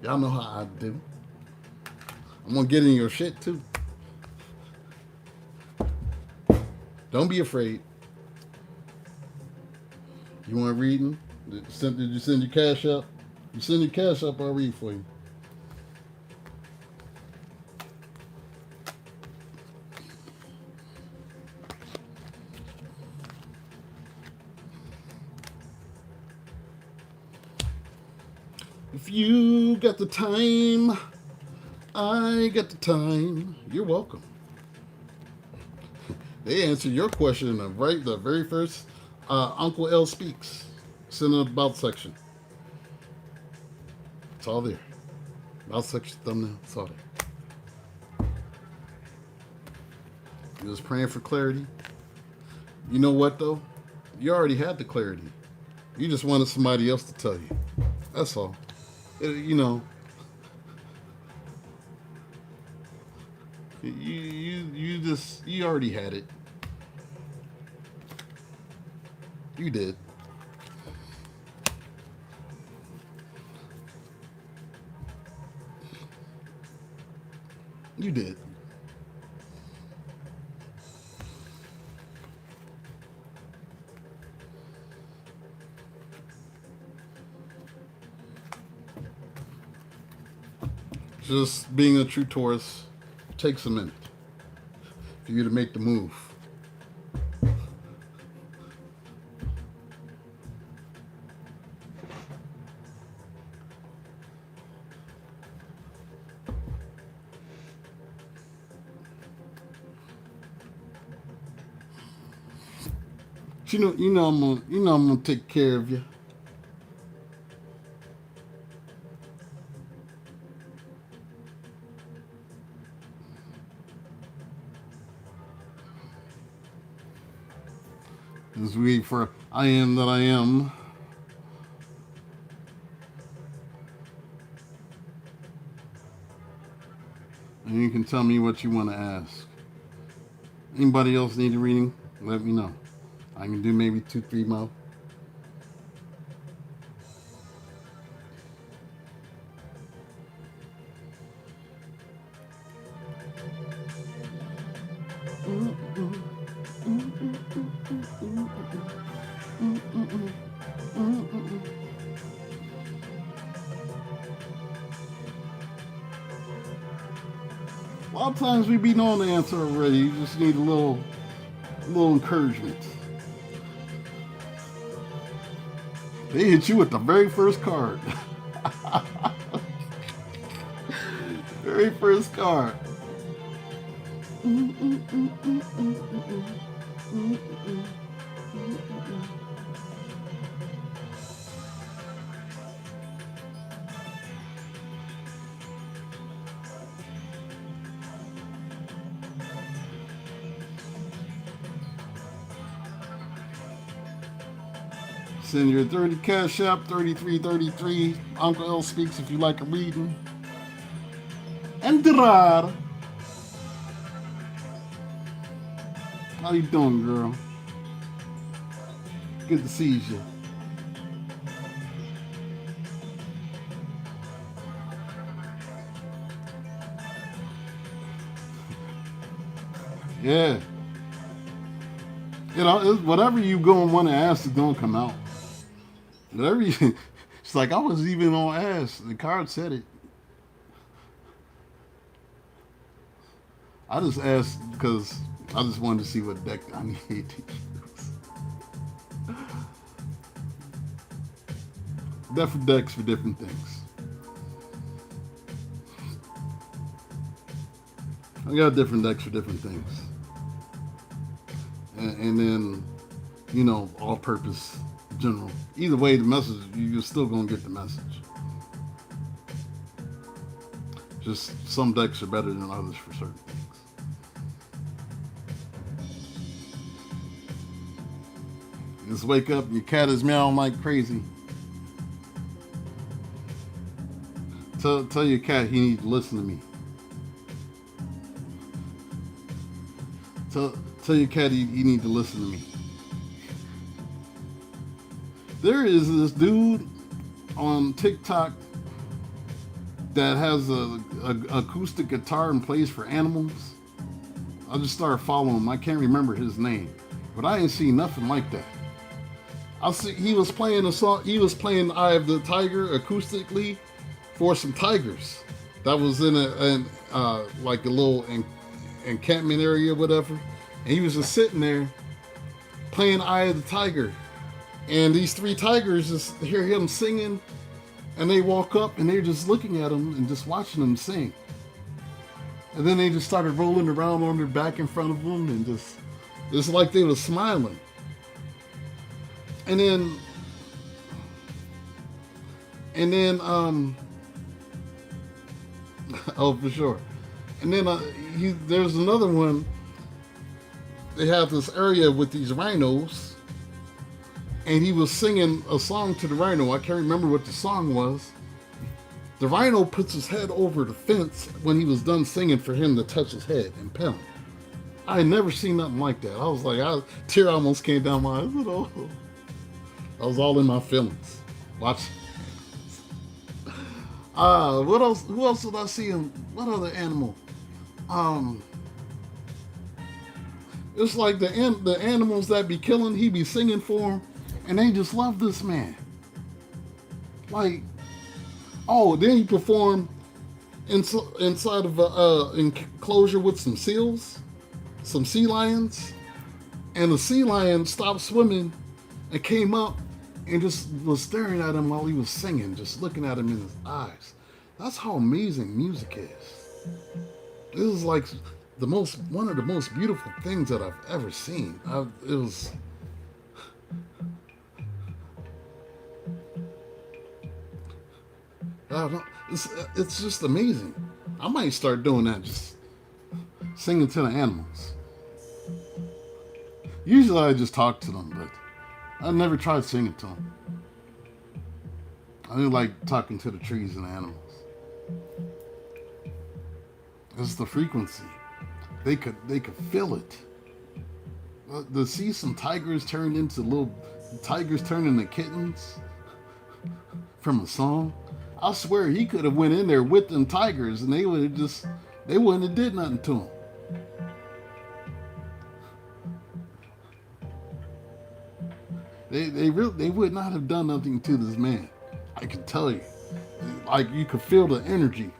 Y'all know how I do. I'm going to get in your shit too. Don't be afraid. You want reading? Did you send your Cashapp? You send your Cashapp, I'll read for you. If you got the time, I got the time. You're welcome. They answered your question in the very first Uncle L Speaks. It's in the About section. It's all there. About section, thumbnail, it's all there. You was praying for clarity. You know what, though? You already had the clarity. You just wanted somebody else to tell you. That's all. You know, you already had it. You did. You did. Just being a true Taurus takes a minute for you to make the move. You know I'm gonna take care of you. Just wait for I am that I am. And you can tell me what you want to ask. Anybody else need a reading? Let me know. I can do maybe 2-3 more. A lot of times we be knowing the answer already. You just need a little encouragement. They hit you with the very first card. Very first card. Send your 30 Cashapp, 3333. Uncle L Speaks if you like a reading. Entrar. How you doing, girl? Good to see you. Yeah. You know, whatever you go and want to ask is going to come out. Whatever you, it's like I was even on ask. The card said it. I just asked because I just wanted to see what deck I need to use. Different decks for different things. I got different decks for different things. And then, you know, all-purpose, general. Either way, the message, you're still going to get the message. Just some decks are better than others for certain things. You just wake up and your cat is meowing like crazy. Tell your cat he needs to listen to me. Tell your cat he need to listen to me. There is this dude on TikTok that has a acoustic guitar and plays for animals. I just started following him. I can't remember his name, but I ain't seen nothing like that. He was playing a song. He was playing "Eye of the Tiger" acoustically for some tigers. That was in like a little encampment area, or whatever. And he was just sitting there playing "Eye of the Tiger," and these 3 tigers just hear him singing And they walk up and they're just looking at him and just watching him sing. And then they just started rolling around on their back in front of them and just, it's like they were smiling. And then, oh, for sure. And then there's another one. They have this area with these rhinos, and he was singing a song to the rhino. I can't remember what the song was. The rhino puts his head over the fence when he was done singing for him to touch his head and pet him. I had never seen nothing like that. I was like, tear almost came down my eyes. I was all in my feelings. Watch. What else? Who else did I see? What other animal? It's like the animals that be killing, he be singing for them, and they just love this man. Like, oh, then he performed inside of an enclosure with some seals, some sea lions, and the sea lion stopped swimming and came up and just was staring at him while he was singing, just looking at him in his eyes. That's how amazing music is. This is like one of the most beautiful things that I've ever seen. It was. I don't know, it's just amazing. I might start doing that, just singing to the animals. Usually I just talk to them, but I never tried singing to them. I do like talking to the trees and the animals. It's the frequency. They could feel it. To see some tigers turn into kittens from a song. I swear he could have went in there with them tigers and they wouldn't have did nothing to him. They would not have done nothing to this man. I can tell you. Like, you could feel the energy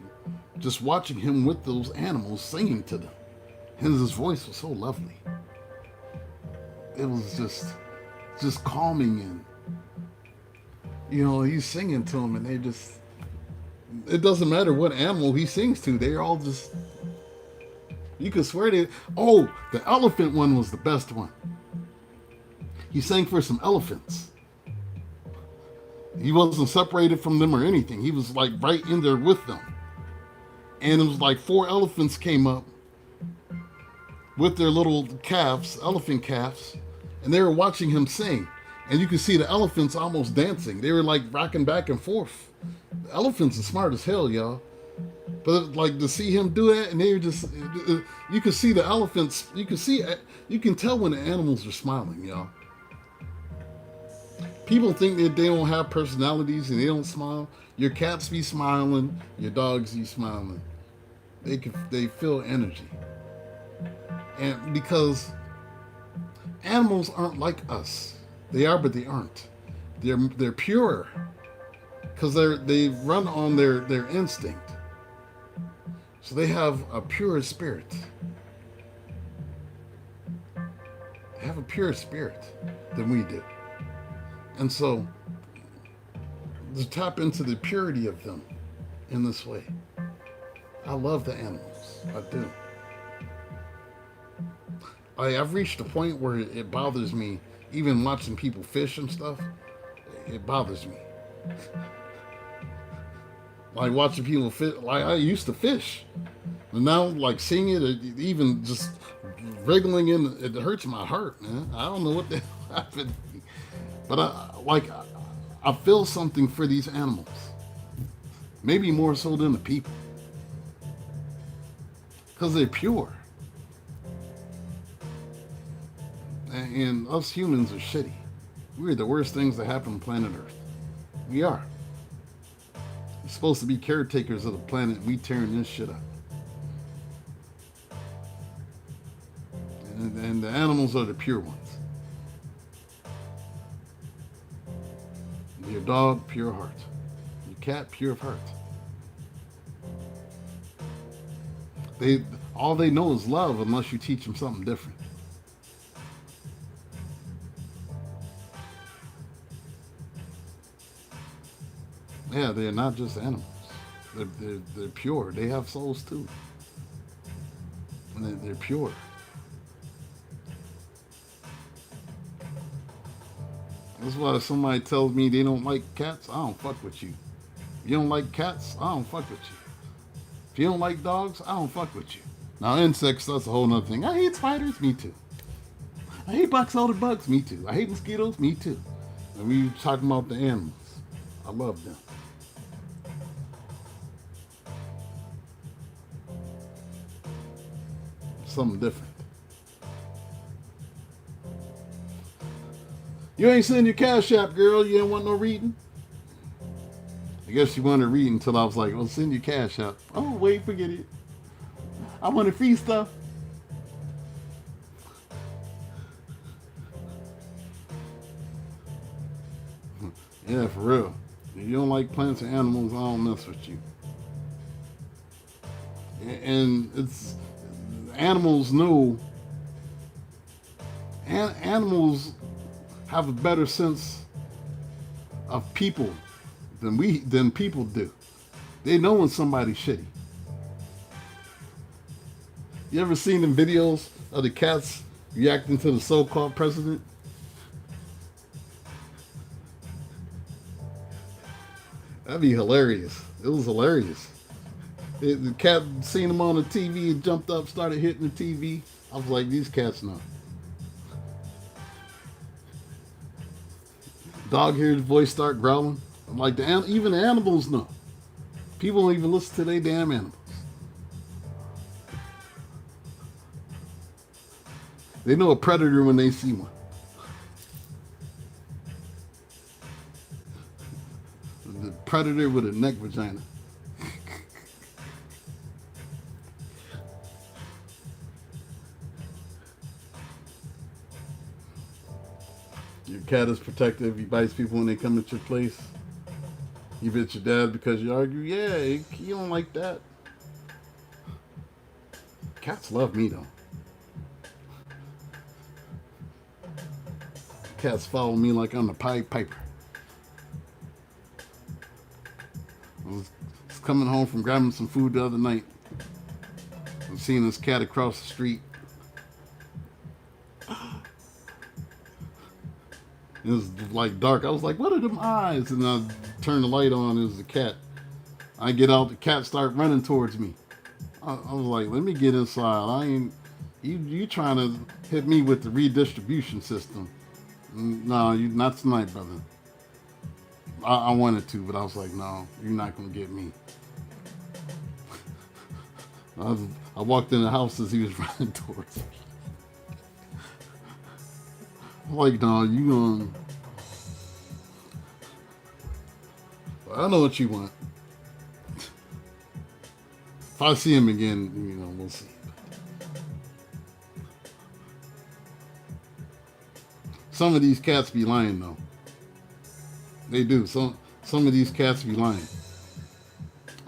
just watching him with those animals singing to them. And his voice was so lovely. It was just calming, and he's singing to them and it doesn't matter what animal he sings to, they're all just, you could swear the elephant one was the best one. He sang for some elephants. He wasn't separated from them or anything. He was like right in there with them. And it was like 4 elephants came up with their little calves, elephant calves, and they were watching him sing. And you could see the elephants almost dancing. They were like rocking back and forth. The elephants are smart as hell, y'all. But like to see him do that, and they were just, you could see the elephants, you can tell when the animals are smiling, y'all. People think that they don't have personalities and they don't smile. Your cats be smiling, your dogs be smiling. They feel energy. And because animals aren't like us. They are, but they aren't. They're pure. Because they run on their instinct. So they have a pure spirit. They have a pure spirit than we do. And so, to tap into the purity of them in this way. I love the animals. I do. I've reached a point where it bothers me, even watching people fish and stuff. It bothers me. Like watching people fish. Like I used to fish, but now like seeing it, even just wriggling in, it hurts my heart, man. I don't know what the hell happened, but I feel something for these animals. Maybe more so than the people, because they're pure. And us humans are shitty. We're the worst things that happen on planet Earth. We are. We're supposed to be caretakers of the planet. We tearing this shit up. And the animals are the pure ones. Your dog, pure heart. Your cat, pure of heart. All they know is love unless you teach them something different. Yeah, they're not just animals. They're pure. They have souls too. And they're pure. That's why if somebody tells me they don't like cats, I don't fuck with you. If you don't like cats, I don't fuck with you. If you don't like dogs, I don't fuck with you. Now insects, that's a whole nother thing. I hate spiders, me too. I hate box-elder bugs, me too. I hate mosquitoes, me too. And we talking about the animals. I love them. Something different. You ain't sending your Cashapp, girl. You didn't want no reading? I guess you wanted to read until I was like, well, send your Cashapp. Oh, wait, forget it. I wanted free stuff. Yeah, for real. If you don't like plants or animals, I don't mess with you. And it's animals know. Animals have a better sense of people than people do. They know when somebody's shitty. You ever seen them videos of the cats reacting to the so-called president? That'd be hilarious. It was hilarious. The cat seen him on the TV and jumped up, started hitting the TV. I was like, these cats know. Dog hears his voice start growling. I'm like, even the animals know. People don't even listen to their damn animals. They know a predator when they see one. The predator with a neck vagina. Your cat is protective. He bites people when they come at your place. You bit your dad because you argue. Yeah, you don't like that. Cats love me though. Cats follow me like I'm the Pied Piper. I was coming home from grabbing some food the other night. I was seeing this cat across the street. It was like dark. I was like, what are them eyes? And I turned the light on. It was the cat. I get out. The cat start running towards me. I was like, let me get inside. I ain't. You trying to hit me with the redistribution system. No, you not tonight, brother. I wanted to, but I was like, no, you're not going to get me. I walked in the house as he was running towards me. I'm like, no, you going to... I know what you want. If I see him again, we'll see. Some of these cats be lying, though. They do. Some of these cats be lying.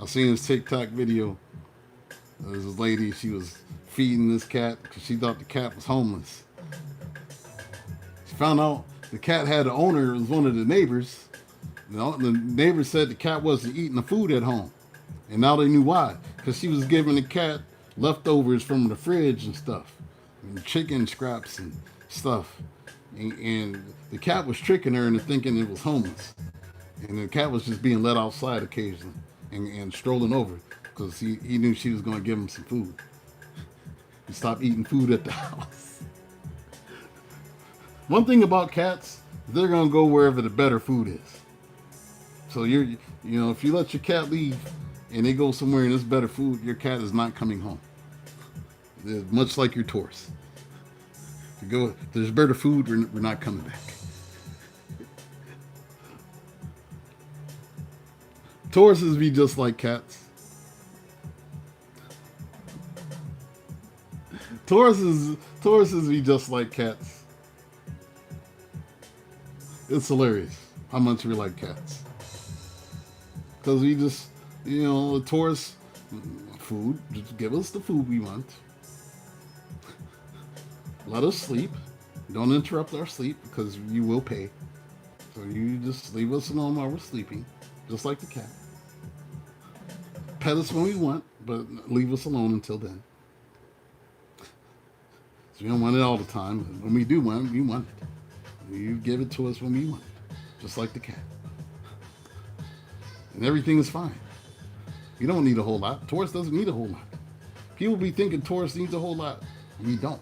I seen this TikTok video. There's this lady, she was feeding this cat because she thought the cat was homeless. She found out the cat had an owner. It was one of the neighbors. The neighbor said the cat wasn't eating the food at home. And now they knew why. Because she was giving the cat leftovers from the fridge and stuff. And chicken scraps and stuff. And the cat was tricking her into thinking it was homeless. And the cat was just being let outside occasionally and strolling over because he knew she was going to give him some food. He stopped eating food at the house. One thing about cats, they're going to go wherever the better food is. So if you let your cat leave and they go somewhere and there's better food, your cat is not coming home. They're much like your Taurus. If there's better food, we're not coming back. Tauruses be just like cats. Tauruses be just like cats. It's hilarious how much we like cats. Because we just, the Taurus, food, just give us the food we want. Let us sleep. Don't interrupt our sleep because you will pay. So you just leave us alone while we're sleeping. just like the cat. Pet us when we want, but leave us alone until then. So we don't want it all the time. When we do want it, we want it. You give it to us when we want it, just like the cat. And everything is fine. You don't need a whole lot. Taurus doesn't need a whole lot. People be thinking Taurus needs a whole lot. We don't.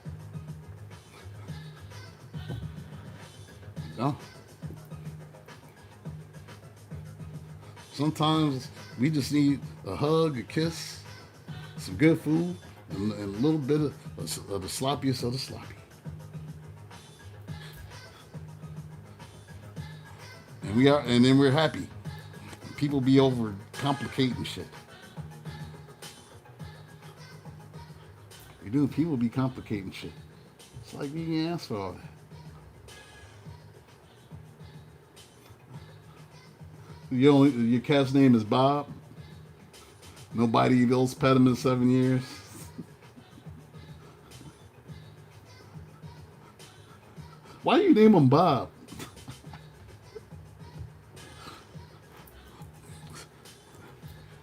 No. Sometimes we just need a hug, a kiss, some good food, and a little bit of the sloppiest of the sloppy. And then we're happy. People be over complicating shit. You do, people be complicating shit. It's like you can ask for all that. Your cat's name is Bob. Nobody else pet him in 7 years. Why do you name him Bob?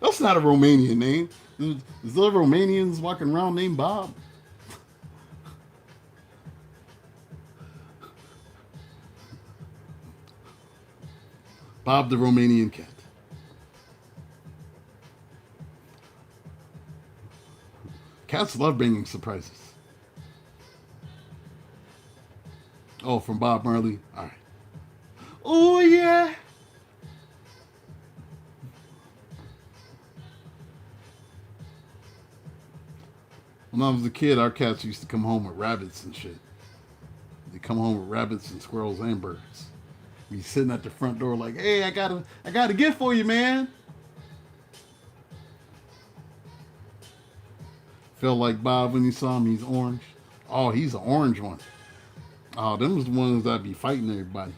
That's not a Romanian name. Is there Romanians walking around named Bob? Bob the Romanian cat. Cats love bringing surprises. Oh, from Bob Marley? All right. Oh, yeah. When I was a kid, our cats used to come home with rabbits and shit. They come home with rabbits and squirrels and birds. Be sitting at the front door like, hey, I got a gift for you, man. Felt like Bob when you saw him, he's orange. Oh, he's an orange one. Oh, them was the ones that be fighting everybody.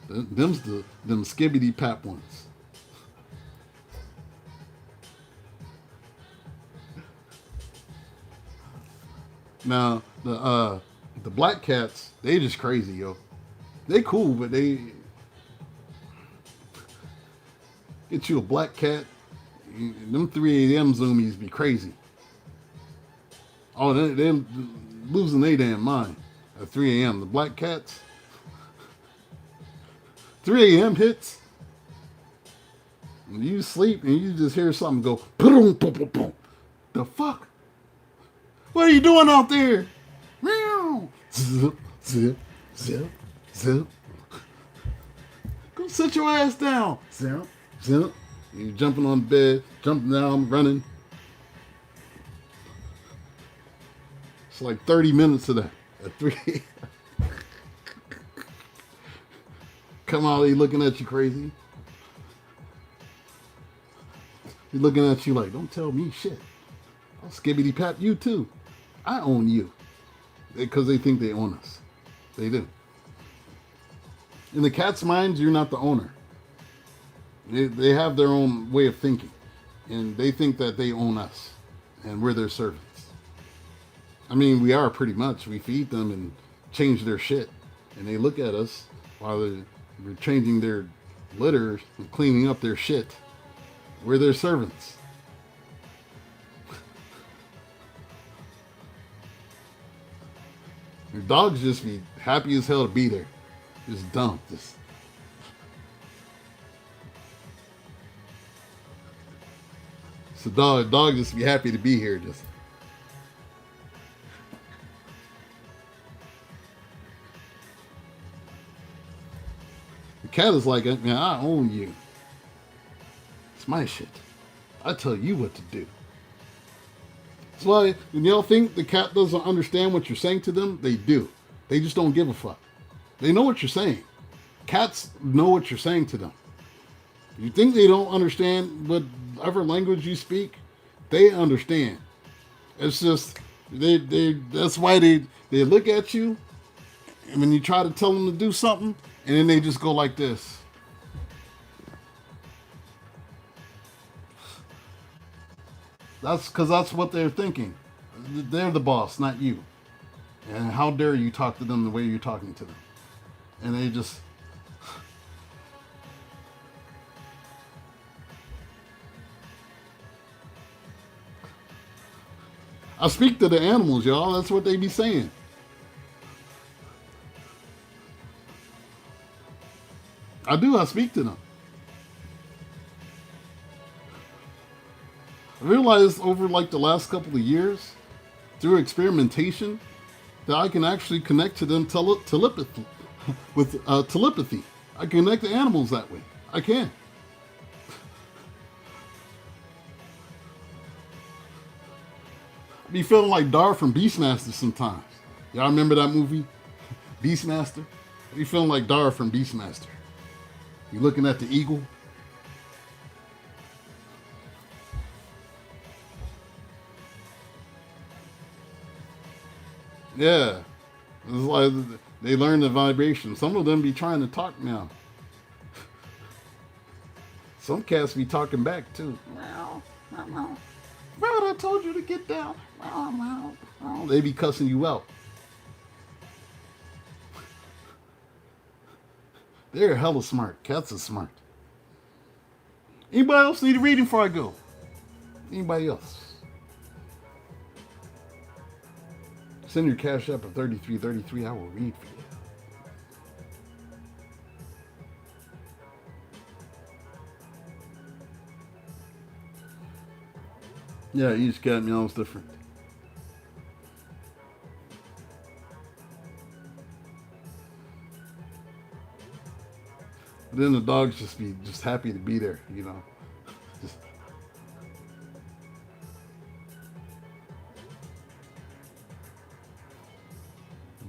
Them's them skibbity pap ones. Now the black cats, they just crazy, yo. They cool, but they get you a black cat. Them 3 a.m. zoomies be crazy. Oh, they're losing their damn mind at 3 a.m. The black cats, 3 a.m. hits. And you sleep and you just hear something go, boom, boom, boom, boom. The fuck? What are you doing out there? Meow. Zip, zip, zip, zip. Go sit your ass down. Zip, zip. You're jumping on the bed, jumping down, running. It's like 30 minutes of that at 3. Come out, he looking at you crazy. He's looking at you like, don't tell me shit. I'll skibbity pat you too. I own you. Because they think they own us. They do. In the cat's minds, you're not the owner. They have their own way of thinking. And they think that they own us. And we're their servants. I mean, we are pretty much. We feed them and change their shit. And they look at us while we're changing their litter and cleaning up their shit. We're their servants. Your dogs just be happy as hell to be there. Just dumb. So dog just be happy to be here. Just. The cat is like, man, I own you. It's my shit. I tell you what to do. That's why when y'all think the cat doesn't understand what you're saying to them, they do. They just don't give a fuck. They know what you're saying. Cats know what you're saying to them. You think they don't understand whatever language you speak? They understand. It's just that's why they look at you, and when you try to tell them to do something, and then they just go like this. That's because that's what they're thinking. They're the boss, not you. And how dare you talk to them the way you're talking to them? And they just... I speak to the animals, y'all. That's what they be saying. I do. I speak to them. I realized over like the last couple of years, through experimentation, that I can actually connect to them telepathy with telepathy. I connect to animals that way. I can. I be feeling like Dar from Beastmaster sometimes. Y'all remember that movie, Beastmaster? I be feeling like Dar from Beastmaster. You looking at the eagle? Yeah. It's like they learn the vibration. Some of them be trying to talk now. Some cats be talking back too. Well, I told you to get down. They be cussing you out. They're hella smart. Cats are smart. Anybody else need a reading before I go? Anybody else? Send your Cashapp at 3333. I will read for you. Yeah, each cat meows different. But then the dogs just happy to be there, you know. Just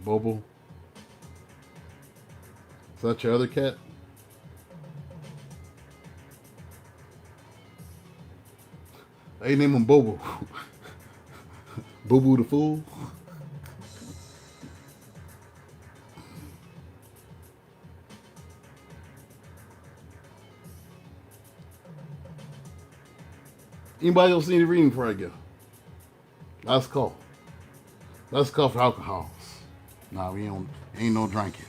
Bobo. Is that your other cat? They name him Bobo. Bobo the Fool. Anybody else need a reading before I go? Last call. Last call for alcohols. Nah, we ain't no drinking.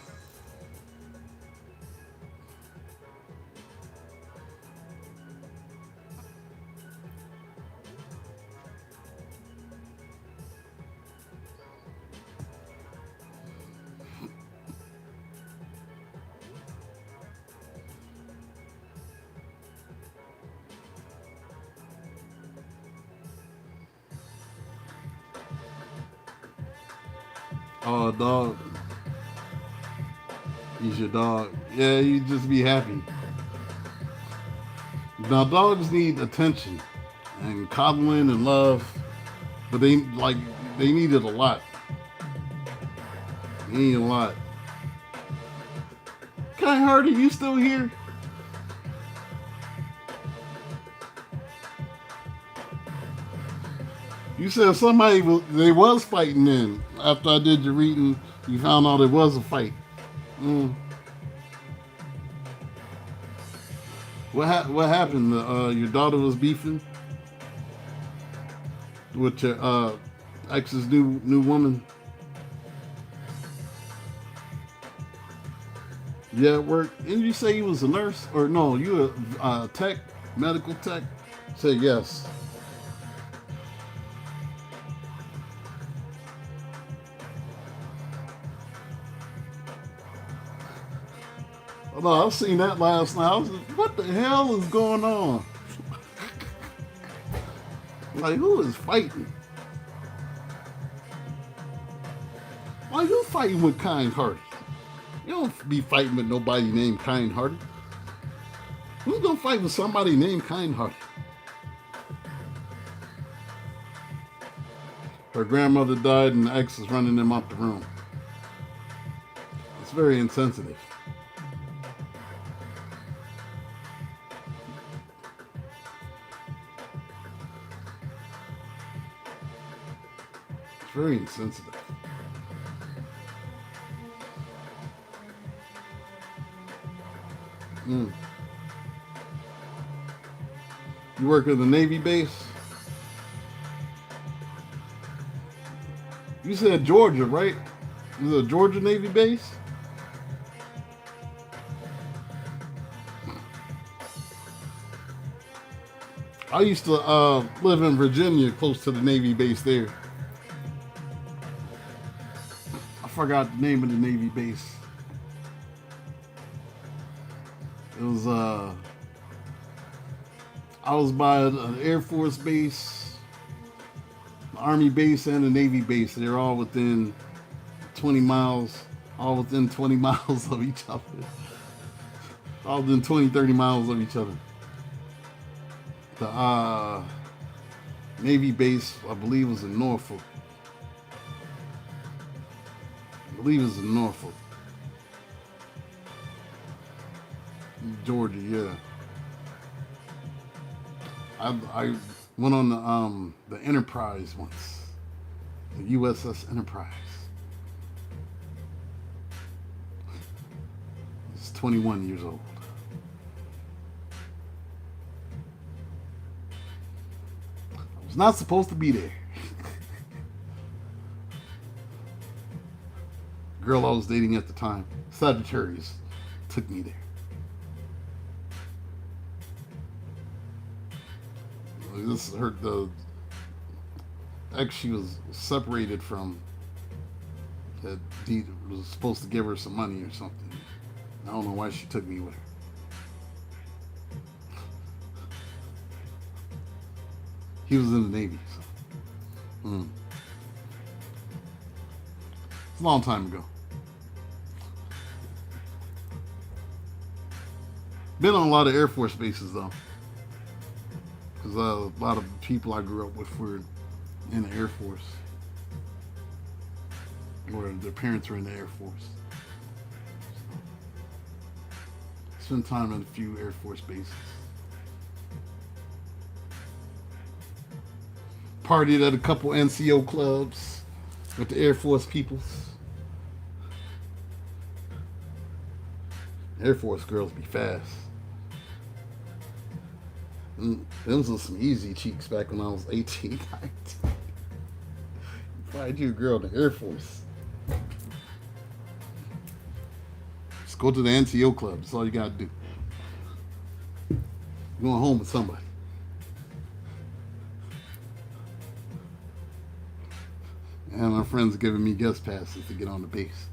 Oh, dog. He's your dog. Yeah, you just be happy. Now, dogs need attention and coddling and love, but they need it a lot. They need a lot. Kind Heart, are you still here? You said they was fighting then. After I did your reading, you found out it was a fight. What happened? Your daughter was beefing with your ex's new woman. Yeah, at work. Didn't you say you was a nurse? Or no, you a tech, medical tech? Say yes. Oh, no, I seen that last night. I was like, what the hell is going on? Like, who is fighting? Why you fighting with Kind Hearted? You don't be fighting with nobody named Kind Hearted. Who's gonna fight with somebody named Kind Hearted? Her grandmother died and the ex is running them out the room. It's very insensitive. It's very insensitive. You work at the Navy base? You said Georgia, right? Is it a Georgia Navy base? I used to live in Virginia, close to the Navy base there. I forgot the name of the Navy base. It was I was by an Air Force base, the Army base, and the Navy base. They're all within 20 miles, all within 20 miles of each other. All within 20, 30 miles of each other. The Navy base, I believe, was in Norfolk. I believe it was in Norfolk, Georgia. Yeah. I went on the Enterprise once, the USS Enterprise. I was 21 years old. I was not supposed to be there. Girl I was dating at the time, Sagittarius, took me there. This hurt the ex she was separated from that was supposed to give her some money or something. I don't know why she took me with her. He was in the Navy. So. It's a long time ago. Been on a lot of Air Force bases though. Because a lot of people I grew up with were in the Air Force. Or their parents were in the Air Force. So, spent time at a few Air Force bases. Partied at a couple NCO clubs with the Air Force peoples. Air Force girls be fast. Those were some easy cheeks back when I was 18, 19. Find you a girl in the Air Force. Just go to the NCO club. That's all you gotta do. You're going home with somebody. And my friends giving me guest passes to get on the base.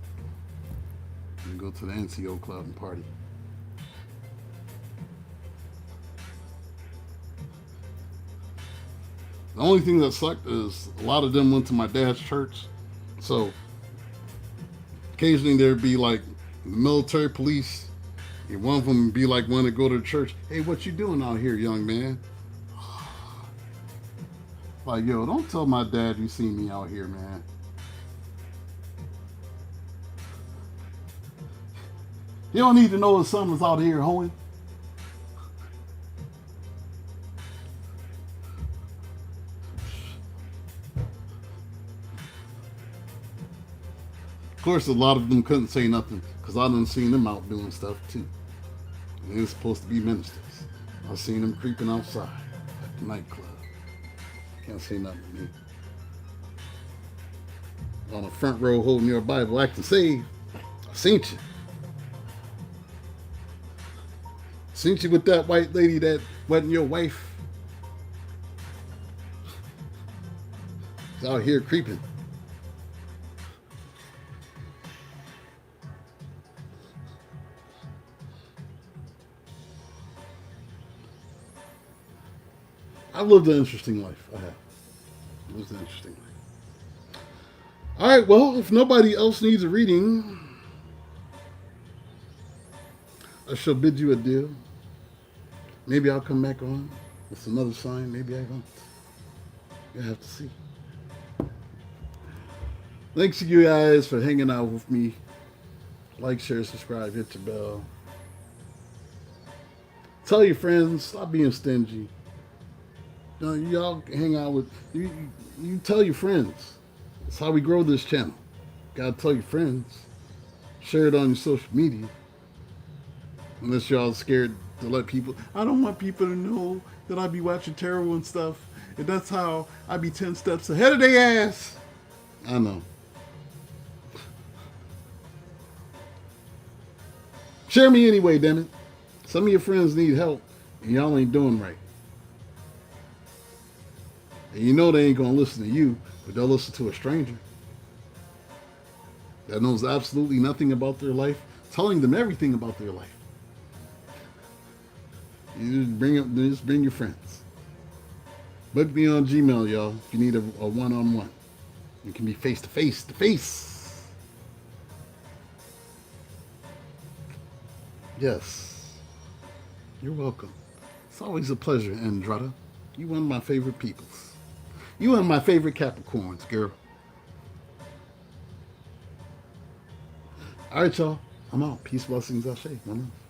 And go to the NCO club and party. The only thing that sucked is a lot of them went to my dad's church. So occasionally there'd be like the military police. And one of them would be like wanting to go to the church. Hey, what you doing out here, young man? Like, yo, don't tell my dad you seen me out here, man. You don't need to know his son was out here hoeing. Of course, a lot of them couldn't say nothing because I done seen them out doing stuff too. And they were supposed to be ministers. I seen them creeping outside at the nightclub. Can't say nothing to me. On the front row holding your Bible acting saved. I seen you. Seen you with that white lady that wasn't your wife. She's out here creeping. I've lived an interesting life. I have. Lived an interesting life. All right, well, if nobody else needs a reading, I shall bid you adieu. Maybe I'll come back on with another sign. Maybe I won't. You'll have to see. Thanks to you guys for hanging out with me. Like, share, subscribe, hit the bell. Tell your friends, stop being stingy. You know, y'all hang out with, you tell your friends. That's how we grow this channel. Gotta tell your friends. Share it on your social media. Unless y'all scared to let people, I don't want people to know that I be watching tarot and stuff. And that's how I be 10 steps ahead of their ass. I know. Share me anyway, damn it. Some of your friends need help, and y'all ain't doing right. And you know they ain't gonna listen to you, but they'll listen to a stranger that knows absolutely nothing about their life, telling them everything about their life. You just bring your friends. Book me on Gmail, y'all. If you need a one-on-one, it can be face to face to face. Yes, you're welcome. It's always a pleasure, Andrada. You one of my favorite peoples. You one of my favorite Capricorns, girl. All right, y'all. I'm out. Peace, blessings, Ashe. One love.